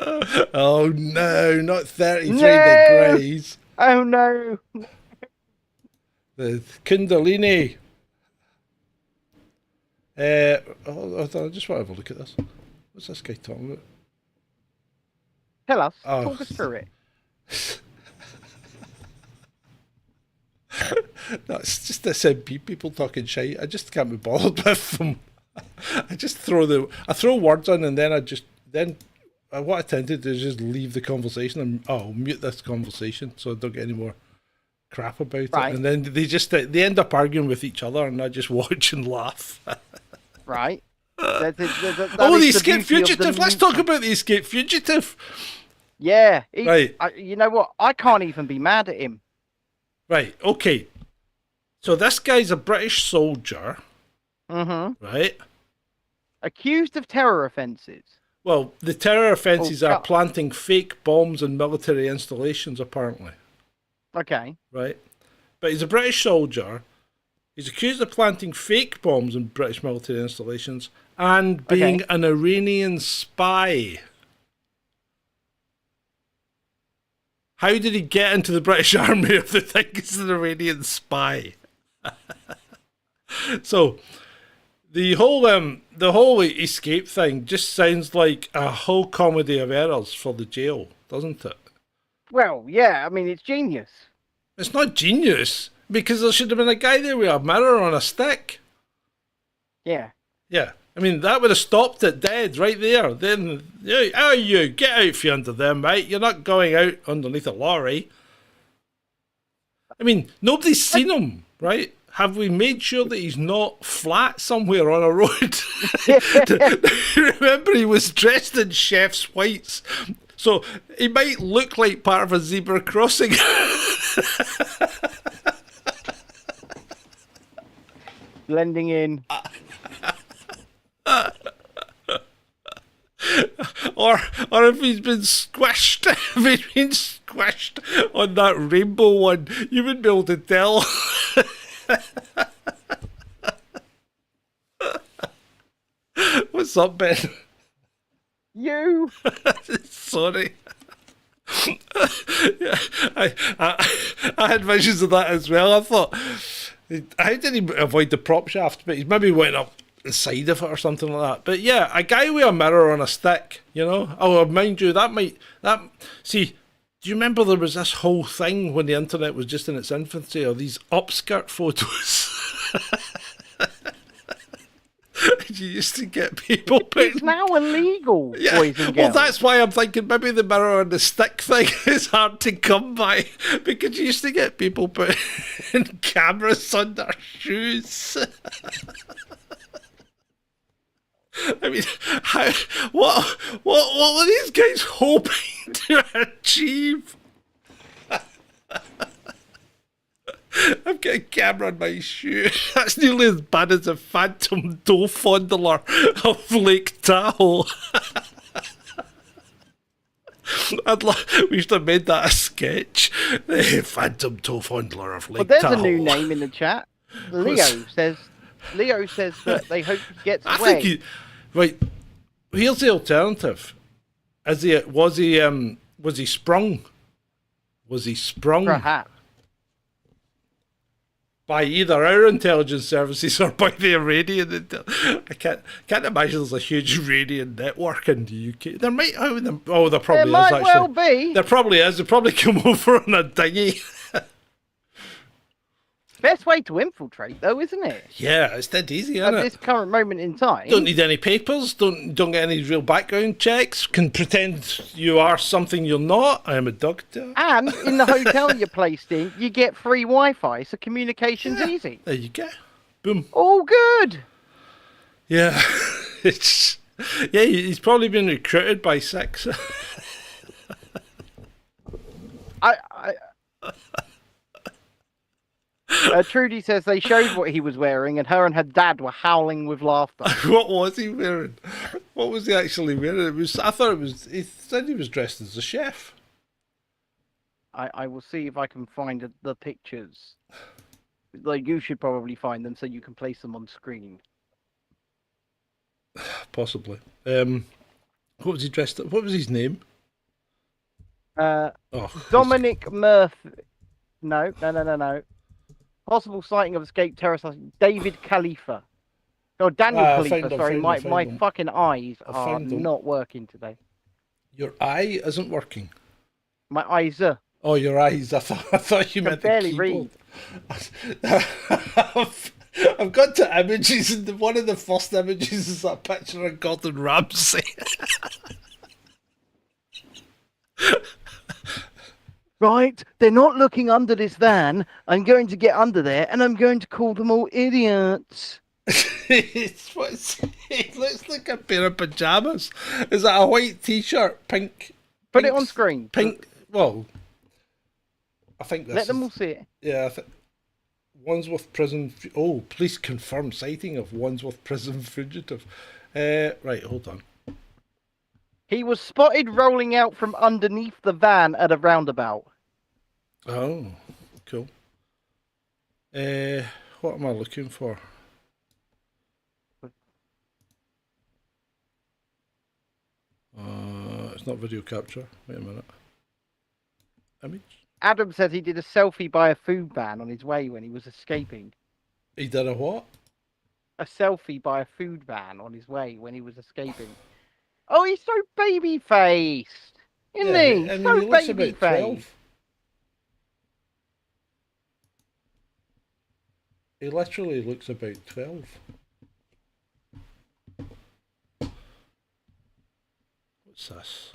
Oh no, not 33 degrees. Oh no. The Kundalini. I just want to have a look at this. What's this guy talking about? Tell us. Talk us through it. No, it's just SMP people talking shit. I just can't be bothered with them. I just throw words in, and then what I tend to do is just leave the conversation and I'll mute this conversation so I don't get any more crap about it. And then they end up arguing with each other, and I just watch and laugh. Right. The Escape Fugitive. Let's talk about the Escape Fugitive. Yeah. Right. You know what? I can't even be mad at him. Right. Okay. So this guy's a British soldier. Mm-hmm. Right. Accused of terror offences. Well, the terror offences are planting fake bombs in military installations, apparently. Okay. Right. But he's a British soldier. He's accused of planting fake bombs in British military installations and being an Iranian spy. How did he get into the British Army if they think he's an Iranian spy? So, the whole escape thing just sounds like a whole comedy of errors for the jail, doesn't it? Well, yeah. I mean, it's genius. It's not genius. Because there should have been a guy there with a mirror on a stick. Yeah. Yeah. I mean, that would have stopped it dead right there. Then, get out from under there, mate. You're not going out underneath a lorry. I mean, nobody's seen him, right? Have we made sure that he's not flat somewhere on a road? Remember, he was dressed in chef's whites. So, he might look like part of a zebra crossing. Blending in. Or if he's been squished, on that rainbow one, you wouldn't be able to tell. What's up, Ben? You. Sorry. Yeah, I had visions of that as well. I thought, how did he avoid the prop shaft? But he's maybe went up the side of it or something like that. But yeah, a guy with a mirror on a stick, you know. Oh, mind you, see, do you remember there was this whole thing when the internet was just in its infancy of these upskirt photos? You used to get people putting... It's now illegal, boys and girls. Well, that's why I'm thinking maybe the mirror on the stick thing is hard to come by, because you used to get people putting cameras on their shoes. I mean, what were these guys hoping to achieve? I've got a camera on my shoe. That's nearly as bad as a phantom toe fondler of Lake Tahoe. We should have made that a sketch. The phantom toe fondler of Lake Tahoe. Well, there's a new name in the chat. Leo says that they hope he gets away. Right. Here's the alternative. Was he sprung? Was he sprung? Perhaps. By either our intelligence services or by the Iranian. I can't imagine there's a huge Iranian network in the UK. There might. There probably is. Actually, well be. There probably is. They probably come over on a dinghy. Best way to infiltrate, though, isn't it? Yeah, it's dead easy, isn't it? At this current moment in time. Don't need any papers. Don't get any real background checks. Can pretend you are something you're not. I am a doctor. And in the hotel you're placed in, you get free Wi-Fi, so communication's easy. There you go. Boom. All good. Yeah, he's probably been recruited by Six. Trudy says they showed what he was wearing, and her dad were howling with laughter. What was he wearing? What was he actually wearing? I thought it was. He said he was dressed as a chef. I will see if I can find the pictures. Like, you should probably find them so you can place them on screen. Possibly. What was he dressed up? What was his name? Dominic Murphy. No. Possible sighting of escaped terrorist David Khalifa. Oh, Daniel Khalifa, sorry. My fucking eyes are not working today. Your eye isn't working? My eyes are. Oh, your eyes. I thought you meant the barely keyboard. read. I've got to images, and one of the first images is that picture of Gordon Ramsay. Right, they're not looking under this van. I'm going to get under there, and I'm going to call them all idiots. It looks like a pair of pajamas. Is that a white t-shirt, pink? Put it on screen. Pink. Well, I think this. Let them all see it. Yeah, I think Wandsworth prison. Oh, police confirm sighting of Wandsworth prison fugitive. Right, hold on. He was spotted rolling out from underneath the van at a roundabout. Oh, cool. What am I looking for? It's not video capture. Wait a minute. Image? Adam says he did a selfie by a food van on his way when he was escaping. He did a what? A selfie by a food van on his way when he was escaping. Oh, he's so baby-faced, isn't he? I mean, So he looks about baby-faced. 12. He literally looks about 12. What's this?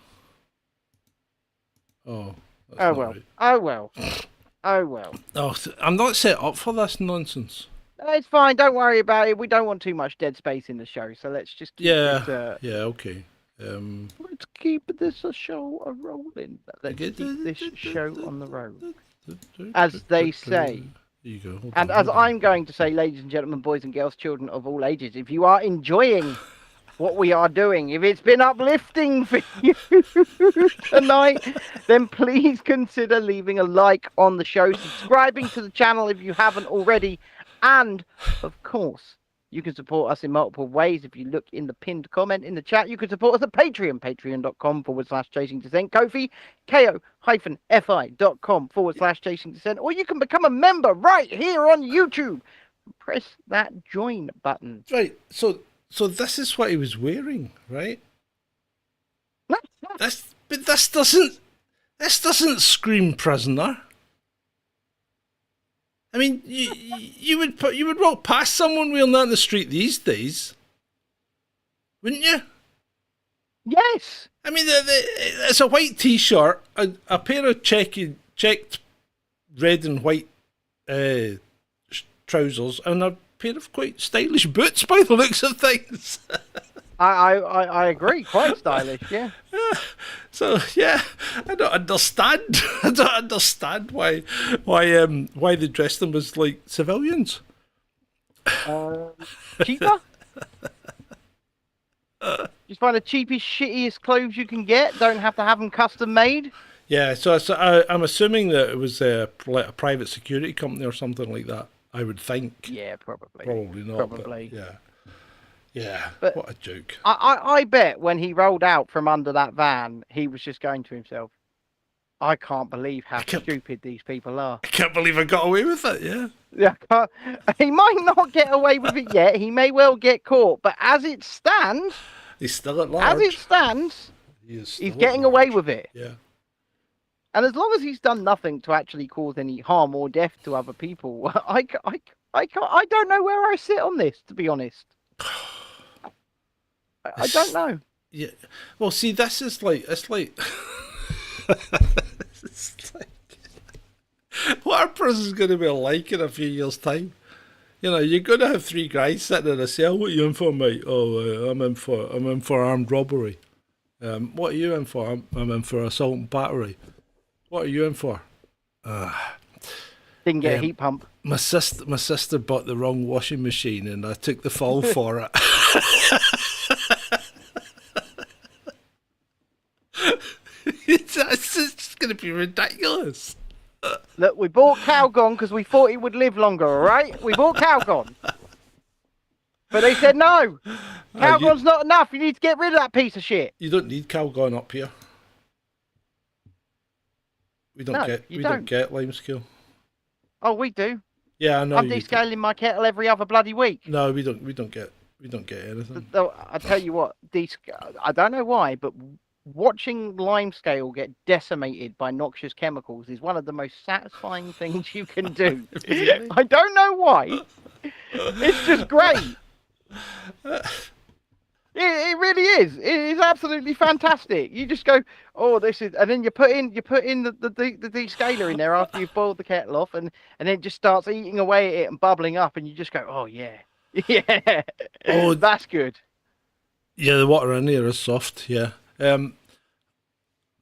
Oh. That's Oh not well. right. Oh well. Oh well. Oh, I'm not set up for this nonsense. It's fine. Don't worry about it. We don't want too much dead space in the show, so let's just keep Yeah, okay. Let's keep this a show a rolling. Let's keep this show on the road, as they say. There you go. Hold And on, as hold on. I'm going to say, ladies and gentlemen, boys and girls, children of all ages, if you are enjoying what we are doing, if it's been uplifting for you tonight, then please consider leaving a like on the show, subscribing to the channel if you haven't already, and, of course, you can support us in multiple ways. If you look in the pinned comment in the chat, you can support us at Patreon, patreon.com/Chasing Dissent, Ko-fi, ko-fi.com/Chasing Dissent, or you can become a member right here on YouTube. Press that join button. Right, so this is what he was wearing, right? This doesn't scream prisoner. I mean, you would walk past someone wearing that in the street these days, wouldn't you? Yes. I mean, it's a white t-shirt, a pair of checked red and white trousers, and a pair of quite stylish boots by the looks of things. I agree. Quite stylish, yeah. So yeah, I don't understand. I don't understand why they dressed them as like civilians. Cheaper? Just find the cheapest, shittiest clothes you can get. Don't have to have them custom made. Yeah, so I'm assuming that it was like a private security company or something like that. I would think. Yeah, probably. Probably not. Probably. But yeah. Yeah. But what a joke. I bet when he rolled out from under that van, he was just going to himself, I can't believe how stupid these people are. I can't believe I got away with it, yeah. Yeah, he might not get away with it yet. He may well get caught. But as it stands, he's still at large. As it stands, he's getting away with it. Yeah. And as long as he's done nothing to actually cause any harm or death to other people, I don't know where I sit on this, to be honest. I don't know. Yeah. Well, see, this is like, it's like what our prison's going to be like in a few years' time. You know, you're going to have three guys sitting in a cell. What are you in for, mate? Oh, I'm in for armed robbery. What are you in for? I'm in for assault and battery. What are you in for? Didn't get a heat pump. My sister bought the wrong washing machine, and I took the fall for it. It's just going to be ridiculous. Look, we bought Calgon because we thought it would live longer, all right? We bought Calgon. But they said, no, Calgon's not enough. You need to get rid of that piece of shit. You don't need Calgon up here. We don't get lime scale. Oh, we do. Yeah, I know. I'm descaling my kettle every other bloody week. No, we don't get anything. I tell you what, I don't know why, but watching limescale get decimated by noxious chemicals is one of the most satisfying things you can do. Really? I don't know why. It's just great. It really is. It is absolutely fantastic. You just go, oh, this is, and then you put in the descaler in there after you've boiled the kettle off, and then it just starts eating away at it and bubbling up, and you just go, oh yeah, yeah, oh, that's good. Yeah, the water in there is soft. Yeah.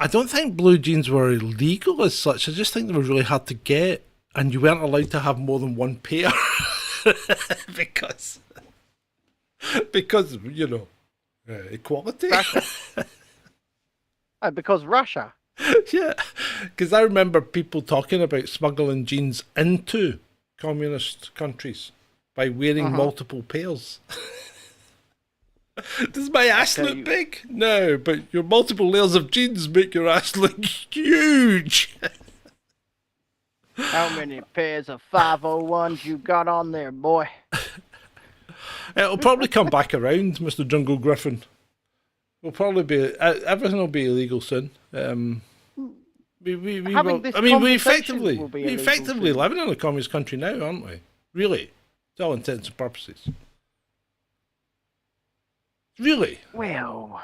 I don't think blue jeans were illegal as such. I just think they were really hard to get, and you weren't allowed to have more than one pair because you know, equality. Because Russia. Yeah, because I remember people talking about smuggling jeans into communist countries by wearing multiple pairs. Does my ass look big? No, but your multiple layers of jeans make your ass look huge. How many pairs of 501s you got on there, boy? It'll probably come back around, Mr. Jungle Griffin. We'll probably be everything will be illegal soon. We effectively living in a communist country now, aren't we? Really, to all intents and purposes. Really? Well,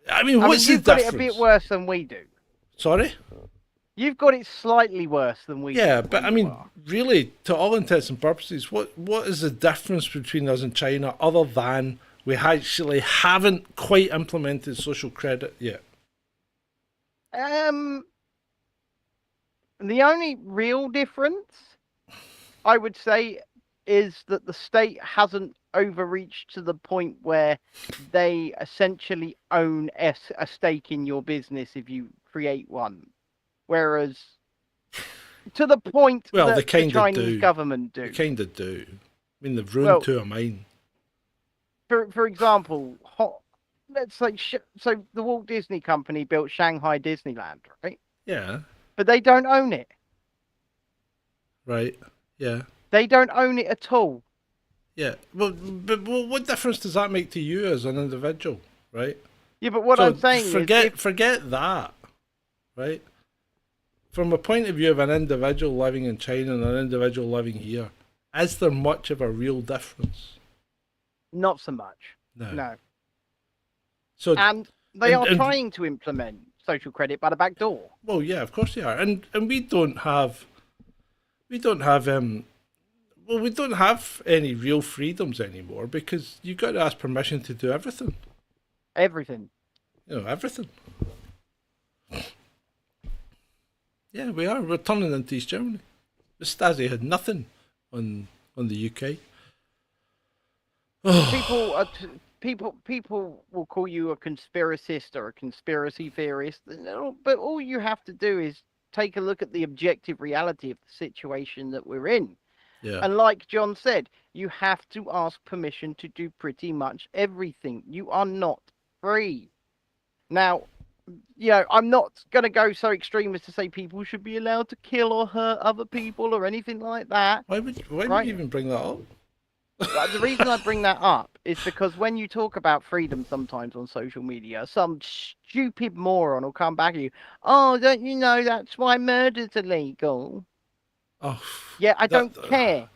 what's the difference? You've got it a bit worse than we do. Sorry? You've got it slightly worse than we do. Yeah, but really, to all intents and purposes, what is the difference between us and China other than we actually haven't quite implemented social credit yet? The only real difference, I would say, is that the state hasn't overreached to the point where they essentially own a stake in your business if you create one. Whereas, to the point that the Chinese government do. They kind of do. They've ruined two of mine. For example, let's say, so the Walt Disney Company built Shanghai Disneyland, right? Yeah. But they don't own it. Right, yeah. They don't own it at all. Yeah, but what difference does that make to you as an individual, right? Yeah, but what I'm saying is... Forget that, right? From a point of view of an individual living in China and an individual living here, is there much of a real difference? Not so much. No. So, and they are trying to implement social credit by the back door. Well, yeah, of course they are. And we don't have any real freedoms anymore because you've got to ask permission to do everything. Everything. Everything. Yeah, we are. We're turning into East Germany. The Stasi had nothing on the UK. People will call you a conspiracist or a conspiracy theorist, but all you have to do is take a look at the objective reality of the situation that we're in. Yeah. And like John said, you have to ask permission to do pretty much everything. You are not free. Now, I'm not going to go so extreme as to say people should be allowed to kill or hurt other people or anything like that. Why would you even bring that up? The reason I bring that up is because when you talk about freedom sometimes on social media, some stupid moron will come back at you. Oh, don't you know that's why murder's illegal? Oh, yeah, I don't care.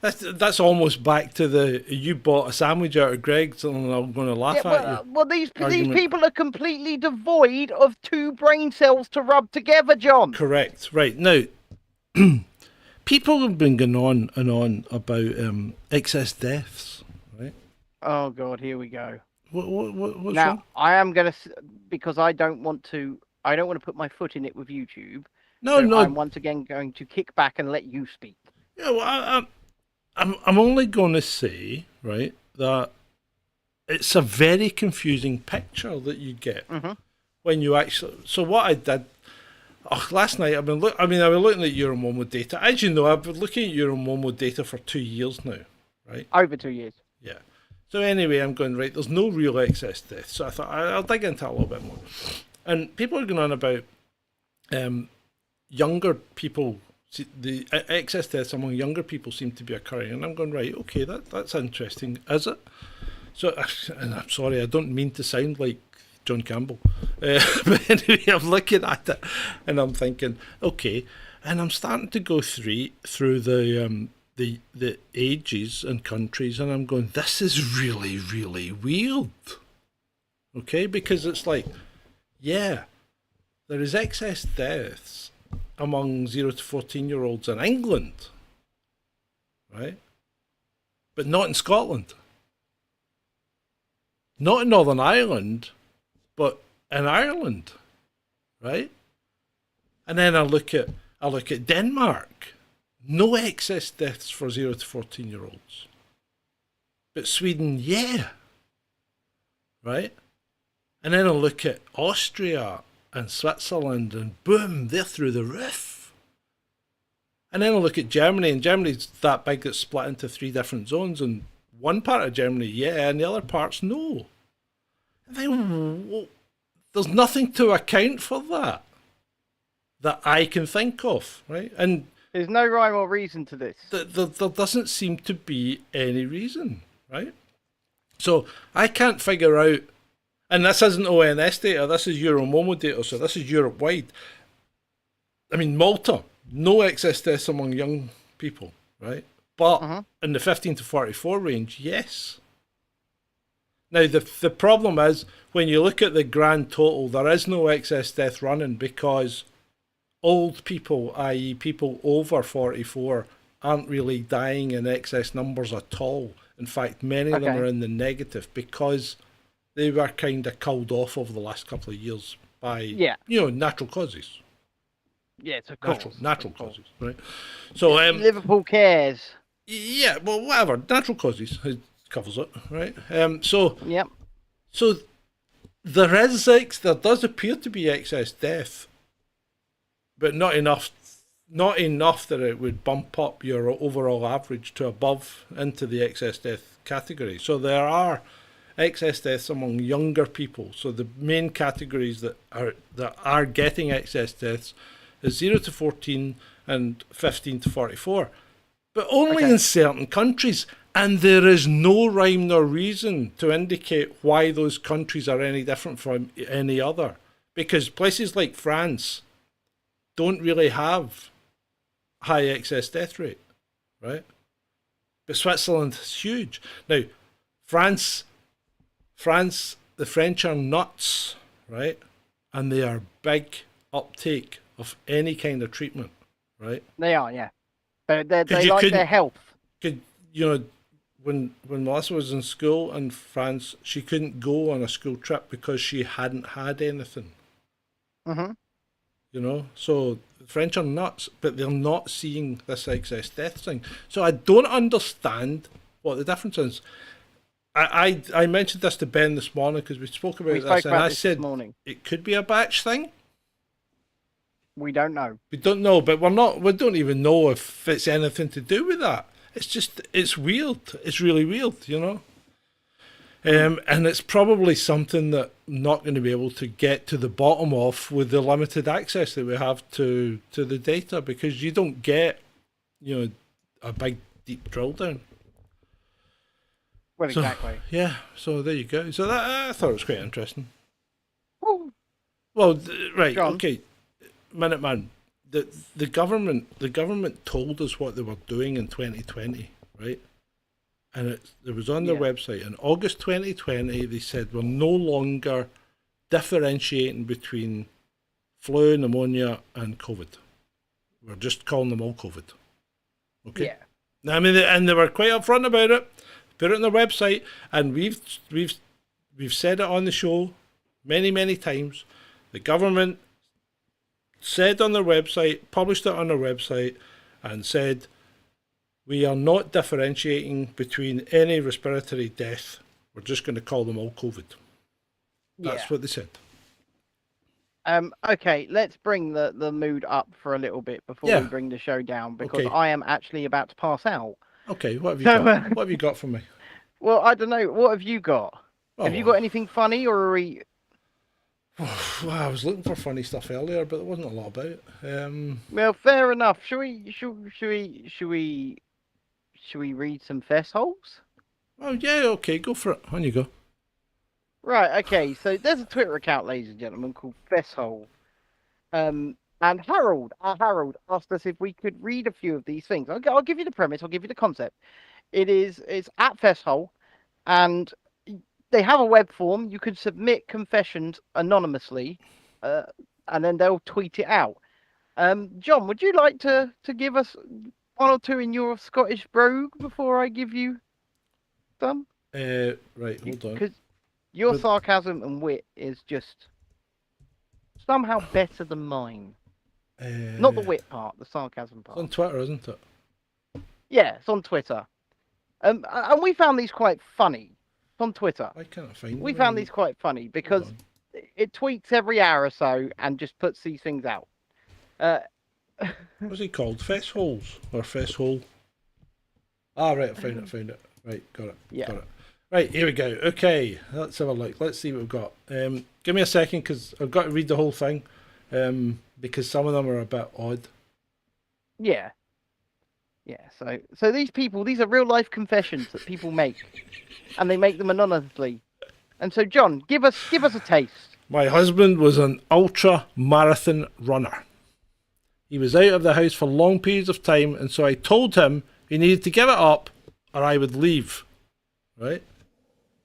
That's almost back to the you bought a sandwich out of Greg's and I'm going to laugh at you. Well, these people are completely devoid of two brain cells to rub together, John. Correct. Right. Now, people have been going on and on about excess deaths, right? Oh, God, here we go. What's now, wrong? I am going to, because I don't want to put my foot in it with YouTube, No, So no. I'm once again going to kick back and let you speak. Yeah, well, I'm only going to say, right, that it's a very confusing picture that you get when you actually. So what I did, last night I was looking at Euromomo data. As you know, I've been looking at Euromomo data for 2 years now, right? Over 2 years. Yeah. So anyway, I'm going, right, there's no real excess deaths. So I thought I'll dig into it a little bit more. And people are going on about younger people. The excess deaths among younger people seem to be occurring. And I'm going, right, okay, that's interesting. Is it? So, and I'm sorry, I don't mean to sound like John Campbell. But anyway, I'm looking at it and I'm thinking, okay. And I'm starting to go through the ages and countries, and I'm going, this is really, really weird. Okay, because it's like, yeah, there is excess deaths among 0 to 14-year-olds in England, right? But not in Scotland. Not in Northern Ireland, but in Ireland, right? And then I look at Denmark. No excess deaths for 0 to 14-year-olds. But Sweden, yeah. Right? And then I look at Austria and Switzerland, and boom, they're through the roof. And then I look at Germany, and Germany's that big that's split into 3 different zones, and one part of Germany, yeah, and the other parts, no. And then, there's nothing to account for that I can think of, right? And there's no rhyme or reason to this. There doesn't seem to be any reason, right? So I can't figure out, and this isn't ONS data, this is Euromomo data, so this is Europe-wide. I mean, Malta, no excess deaths among young people, right? But in the 15 to 44 range, yes. Now, the problem is, when you look at the grand total, there is no excess death running because old people, i.e. people over 44, aren't really dying in excess numbers at all. In fact, many of them are in the negative because they were kind of culled off over the last couple of years by, natural causes. Yes, of course. Natural causes, right? So Liverpool cares. Yeah, well, whatever. Natural causes covers it, right? So there does appear to be excess death, but not enough that it would bump up your overall average to above into the excess death category. So there are excess deaths among younger people. So the main categories that are getting excess deaths is 0 to 14 and 15 to 44, but only in certain countries. And there is no rhyme nor reason to indicate why those countries are any different from any other, because places like France don't really have high excess death rate, right? But Switzerland is huge. Now, France, the French are nuts, right? And they are big uptake of any kind of treatment, right? They are, yeah. They like their health. When Melissa was in school in France, she couldn't go on a school trip because she hadn't had anything. So the French are nuts, but they're not seeing this excess death thing. So I don't understand what the difference is. I mentioned this to Ben this morning because we spoke about this, and I said it could be a batch thing. We don't know. We don't know, but we don't even know if it's anything to do with that. It's weird. It's really weird, and it's probably something that I'm not going to be able to get to the bottom of with the limited access that we have to the data, because you don't get, a big deep drill down. Well, exactly. Yeah. So there you go. So that, I thought it was quite interesting. Woo. Well, right. Okay. Minuteman. The government told us what they were doing in 2020, right? And it was on their website. In August 2020, they said we're no longer differentiating between flu, pneumonia, and COVID. We're just calling them all COVID. Okay. Yeah. Now, I mean, and they were quite upfront about it. Put it on their website, and we've said it on the show many times. The government said on their website, published it on their website, and said, we are not differentiating between any respiratory death. We're just going to call them all COVID. That's what they said. Okay, let's bring the mood up for a little bit before we bring the show down, because I am actually about to pass out. Okay, what have you got? What have you got for me? Well, I don't know. What have you got? Have you got anything funny, or are we... Well, I was looking for funny stuff earlier, but there wasn't a lot about it. Well, fair enough. Should we read some fess holes? Oh yeah, okay, go for it. On you go. Right, okay, so there's a Twitter account, ladies and gentlemen, called Fesshole. And Harold asked us if we could read a few of these things. I'll give you the premise, I'll give you the concept. It's at Fesshole, and they have a web form. You can submit confessions anonymously, and then they'll tweet it out. John, would you like to give us one or two in your Scottish brogue before I give you some? Right, hold on. Because your sarcasm and wit is just somehow better than mine. Not the wit part, the sarcasm part. It's on Twitter, isn't it? Yeah, it's on Twitter. And we found these quite funny. It's on Twitter. I can't find We found these quite funny because it tweets every hour or so and just puts these things out. What's he called? Fess holes or fess hole? Ah, right, I found it. Right, got it. Yeah. Got it. Right, here we go. Okay, let's have a look. Let's see what we've got. Give me a second, because I've got to read the whole thing, because some of them are a bit odd. Yeah. Yeah, so these are real life confessions that people make, and they make them anonymously. And so, John, give us a taste. My husband was an ultra marathon runner. He was out of the house for long periods of time, and so I told him he needed to give it up or I would leave. Right?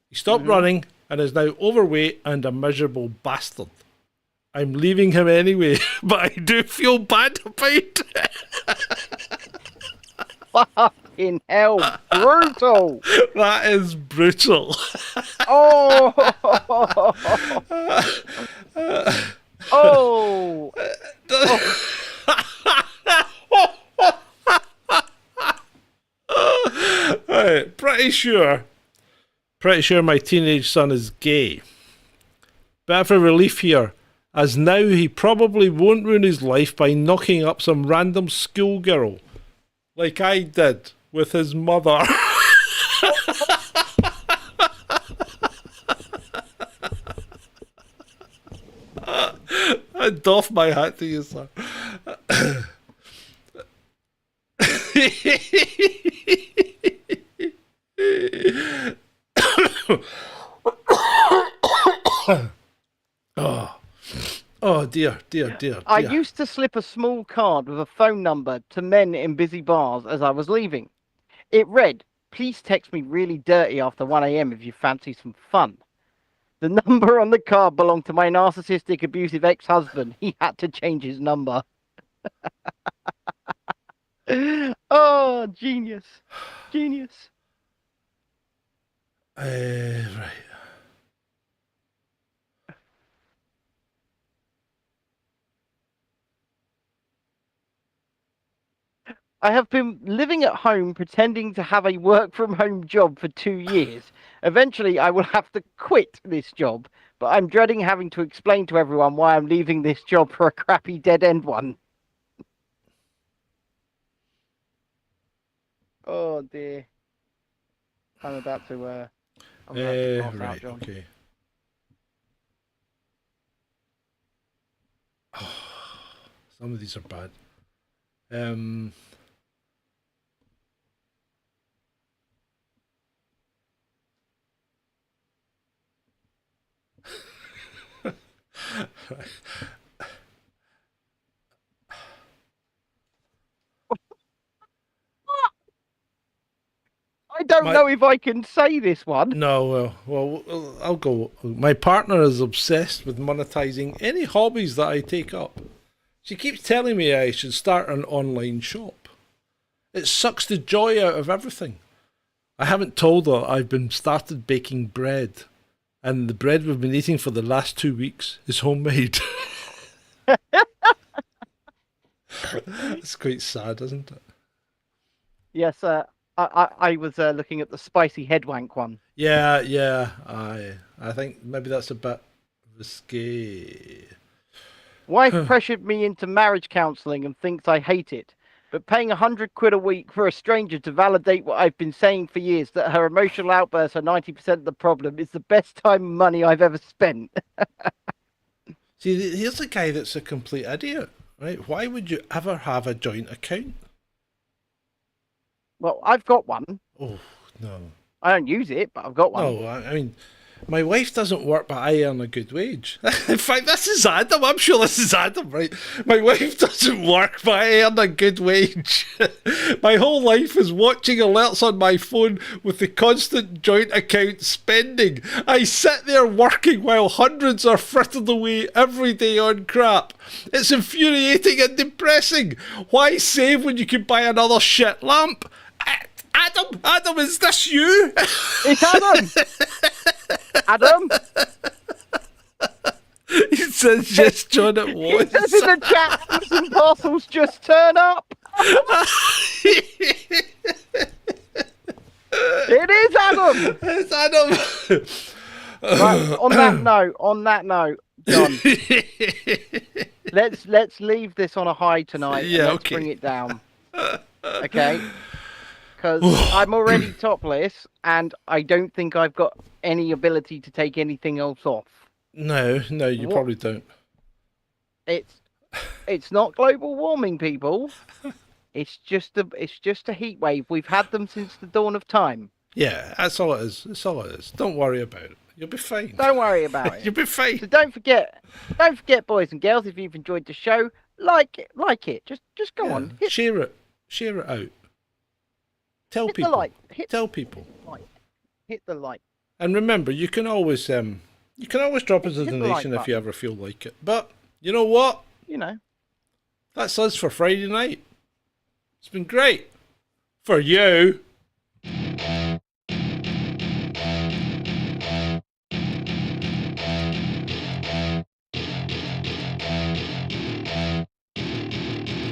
He stopped running and is now overweight and a miserable bastard. I'm leaving him anyway, but I do feel bad about it. Fucking hell, brutal. That is brutal. Oh. Oh. Right, pretty sure my teenage son is gay. Bit of a relief here, as now he probably won't ruin his life by knocking up some random schoolgirl, like I did with his mother. I doff my hat to you, sir. Oh dear. I used to slip a small card with a phone number to men in busy bars as I was leaving. It read, "Please text me really dirty after 1 a.m. if you fancy some fun." The number on the card belonged to my narcissistic, abusive ex-husband. He had to change his number. Oh, genius. Right. I have been living at home pretending to have a work from home job for 2 years. Eventually, I will have to quit this job, but I'm dreading having to explain to everyone why I'm leaving this job for a crappy dead-end one. Oh, dear. I'm about to pass out, John. Okay. Oh, some of these are bad. I don't know if I can say this one. No, well, I'll go. My partner is obsessed with monetizing any hobbies that I take up. She keeps telling me I should start an online shop. It sucks the joy out of everything. I haven't told her I've been started baking bread, and the bread we've been eating for the last 2 weeks is homemade. It's quite sad, isn't it? Yes, I was looking at the spicy head wank one. Yeah. I think maybe that's a bit risque. Wife pressured me into marriage counselling and thinks I hate it. But paying £100 a week for a stranger to validate what I've been saying for years, that her emotional outbursts are 90% of the problem, is the best time and money I've ever spent. See, here's a guy that's a complete idiot, right? Why would you ever have a joint account? Well, I've got one. Oh, no. I don't use it, but I've got one. No, I mean, my wife doesn't work, but I earn a good wage. In fact, this is Adam. I'm sure this is Adam, right? My wife doesn't work, but I earn a good wage. My whole life is watching alerts on my phone with the constant joint account spending. I sit there working while hundreds are frittered away every day on crap. It's infuriating and depressing. Why save when you can buy another shit lamp? Adam, is this you? It's Adam! Adam? He says, yes, John, it was. This is a chat. Some parcels just turn up. It is Adam! It's Adam. Right, on that note, John, let's leave this on a high tonight. Yeah, and let's okay. bring it down. Okay? Because I'm already topless, and I don't think I've got any ability to take anything else off. No, you probably don't. It's not global warming, people. It's just a heat wave. We've had them since the dawn of time. Yeah, that's all it is. That's all it is. Don't worry about it. You'll be fine. Don't worry about it. You'll be fine. So don't forget, boys and girls, if you've enjoyed the show, like it. Just go on. Share it out. Tell Hit people. the like. Tell people. Hit the like. And remember, you can always drop us a Hit the donation like if you ever feel like it. But you know what? You know. That's us for Friday night. It's been great. For you.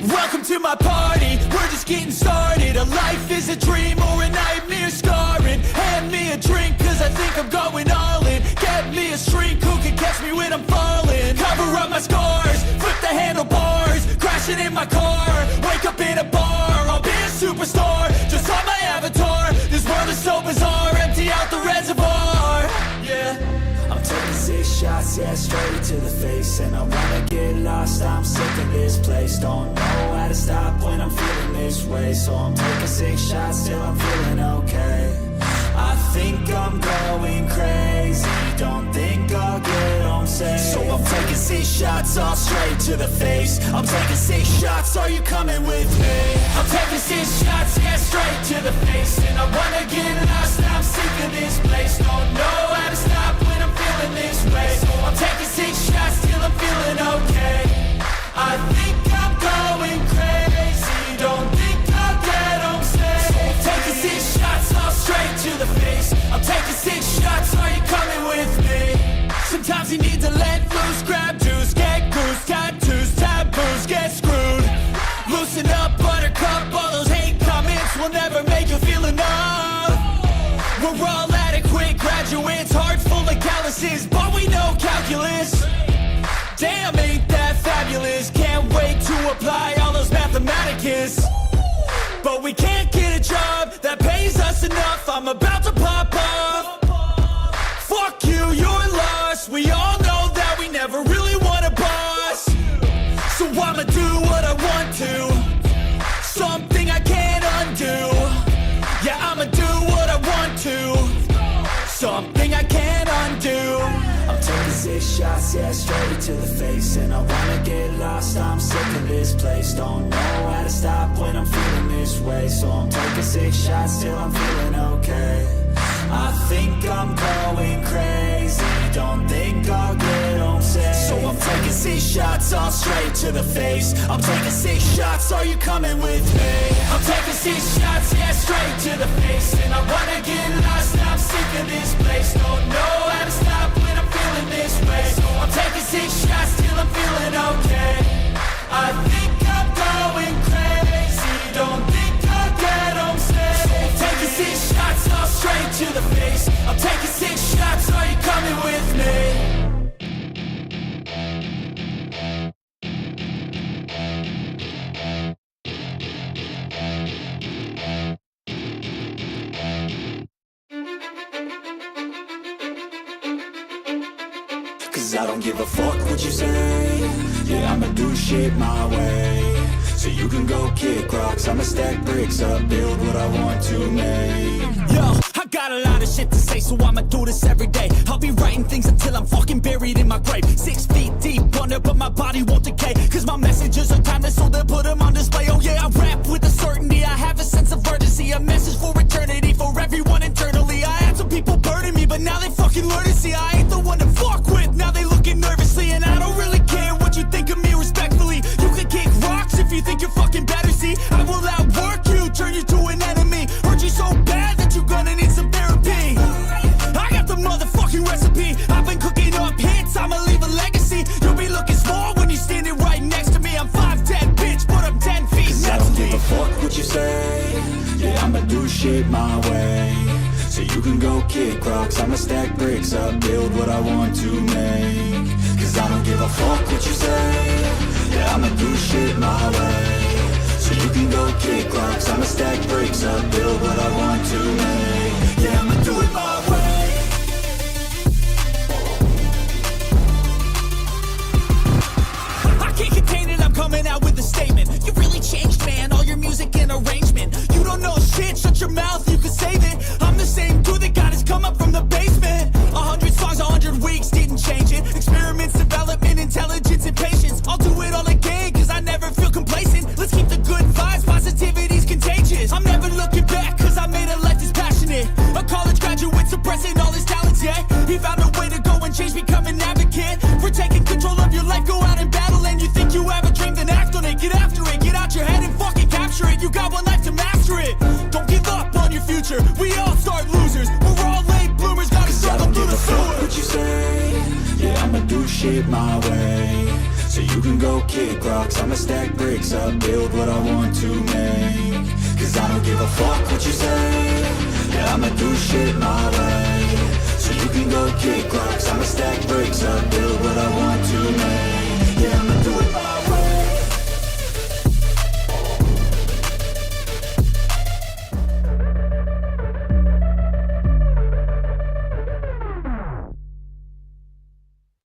Welcome to my party, we're just getting started. A life is a dream or a nightmare scarring. Hand me a drink cause I think I'm going all in. Get me a shrink who can catch me when I'm falling. Cover up my scars, flip the handlebars. Crashing in my car, wake up in a bar. I'll be a superstar, just on my avatar. This world is so bizarre, empty out the reservoir. Yeah. I'm taking 6 shots, yeah, straight to the face. And I wanna get lost, I'm sick of this place. Don't know how to stop when I'm feeling this way. So I'm taking 6 shots till I'm feeling okay. I think I'm going crazy, don't think I'll get home safe. So I'm taking 6 shots, all straight to the face. I'm taking 6 shots, are you coming with me? I'm taking 6 shots, yeah, straight to the face. And I wanna get lost, I'm sick of this place. Don't know how to stop when I'm feeling this way. So I'm taking 6 shots till I'm feeling okay. I think I'm going crazy, don't think I'll get home safe. So I'm taking 6 shots, all straight to the face. I'm taking 6 shots, are you coming with me? Sometimes you need to let loose, grab juice, get goose, tattoos, taboos, get screwed. Loosen up, buttercup, all those hate comments will never make you feel enough. We're all adequate graduates, heart full of calluses, but we know calculus. Damn, ain't that fabulous? Can't wait to apply all those mathematicus. But we can't get a job that pays us enough. I'm about to pop off. Fuck you, you're lost. We all know that we never really want a boss. So I'ma do what I want to. Something I can't undo. Yeah, I'ma do what I want to. Something I can't undo. I'm taking 6 shots, yeah, straight to the face. And I wanna get lost, I'm sick of this place. Don't know how to stop when I'm feeling this way. So I'm taking 6 shots till I'm feeling okay. I think I'm going crazy, don't think I'll get home safe. So I'm taking 6 shots, all straight to the face. I'm taking 6 shots, are you coming with me? I'm taking 6 shots, yeah, straight to the face. And I wanna get lost, I'm sick of this place. Don't know how to stop when I'm feeling this way. So I'm taking 6 shots till I'm feeling okay. I think I'm going I don't give a fuck what you say. Yeah, I'ma do shit my way. So you can go kick rocks, I'ma stack bricks up, build what I want to make. Yo, I got a lot of shit to say, so I'ma do this every day. I'll be writing things until I'm fucking buried in my grave. 6 feet deep under, but my body won't decay. Cause my messages are timeless, so they'll put them on display. Oh yeah, I rap with a certainty, I have a sense of urgency. A message for eternity, for everyone internally. I had some people burning me, but now they fucking learn to see I ain't the one to fuck with, now they looking nervously. And I don't really care what you think of me respectfully. You can kick rocks if you think you're fucking better, see. I will outwork you, turn you to an enemy. Hurt you so bad that you're gonna need some therapy. I got the motherfucking recipe. I've been cooking up hits, I'ma leave a legacy. You'll be looking small when you're standing right next to me. I'm 5'10", bitch, but I'm 10 feet Cause I next don't to give me. a fuck what you say. Yeah, I'ma do shit my way. So you can go kick rocks, I'ma stack bricks up, build what I want to make. Cause I don't give a fuck what you say. Yeah, I'ma do shit my way. So you can go kick rocks, I'ma stack bricks up, build what I want to make. Yeah, I'ma do it my way. I can't contain it, I'm coming out with a statement. You really changed, man, all your music and arrangement. You don't know shit, shut your mouth, you can save it. I'm the same dude that got his come up from the basement. 100 songs, 100 weeks, didn't change it. Experiments, development, intelligence, and patience. I'll do it all again, cause I never feel complacent. Let's keep the good vibes, positivity's contagious. I'm never looking back, cause I made a life that's passionate. A college graduate suppressing all his talents, yeah. He found a way to go and change, become an advocate. For taking control of your life, go out and battle. And you think you have a dream, then act on it. Get after it, get out your head and fucking capture it. You got one life to master it. Don't give up on your future, we all start losers. We're all late bloomers, gotta Cause I struggle don't through give the a fuck sewer. what you say. Yeah, I'ma do shit my way. So you can go kick rocks, I'ma stack bricks up, build what I want to make. Cause I don't give a fuck what you say. Yeah, I'ma do shit my way. So you can go kick rocks, I'ma stack bricks up, build what I want to make.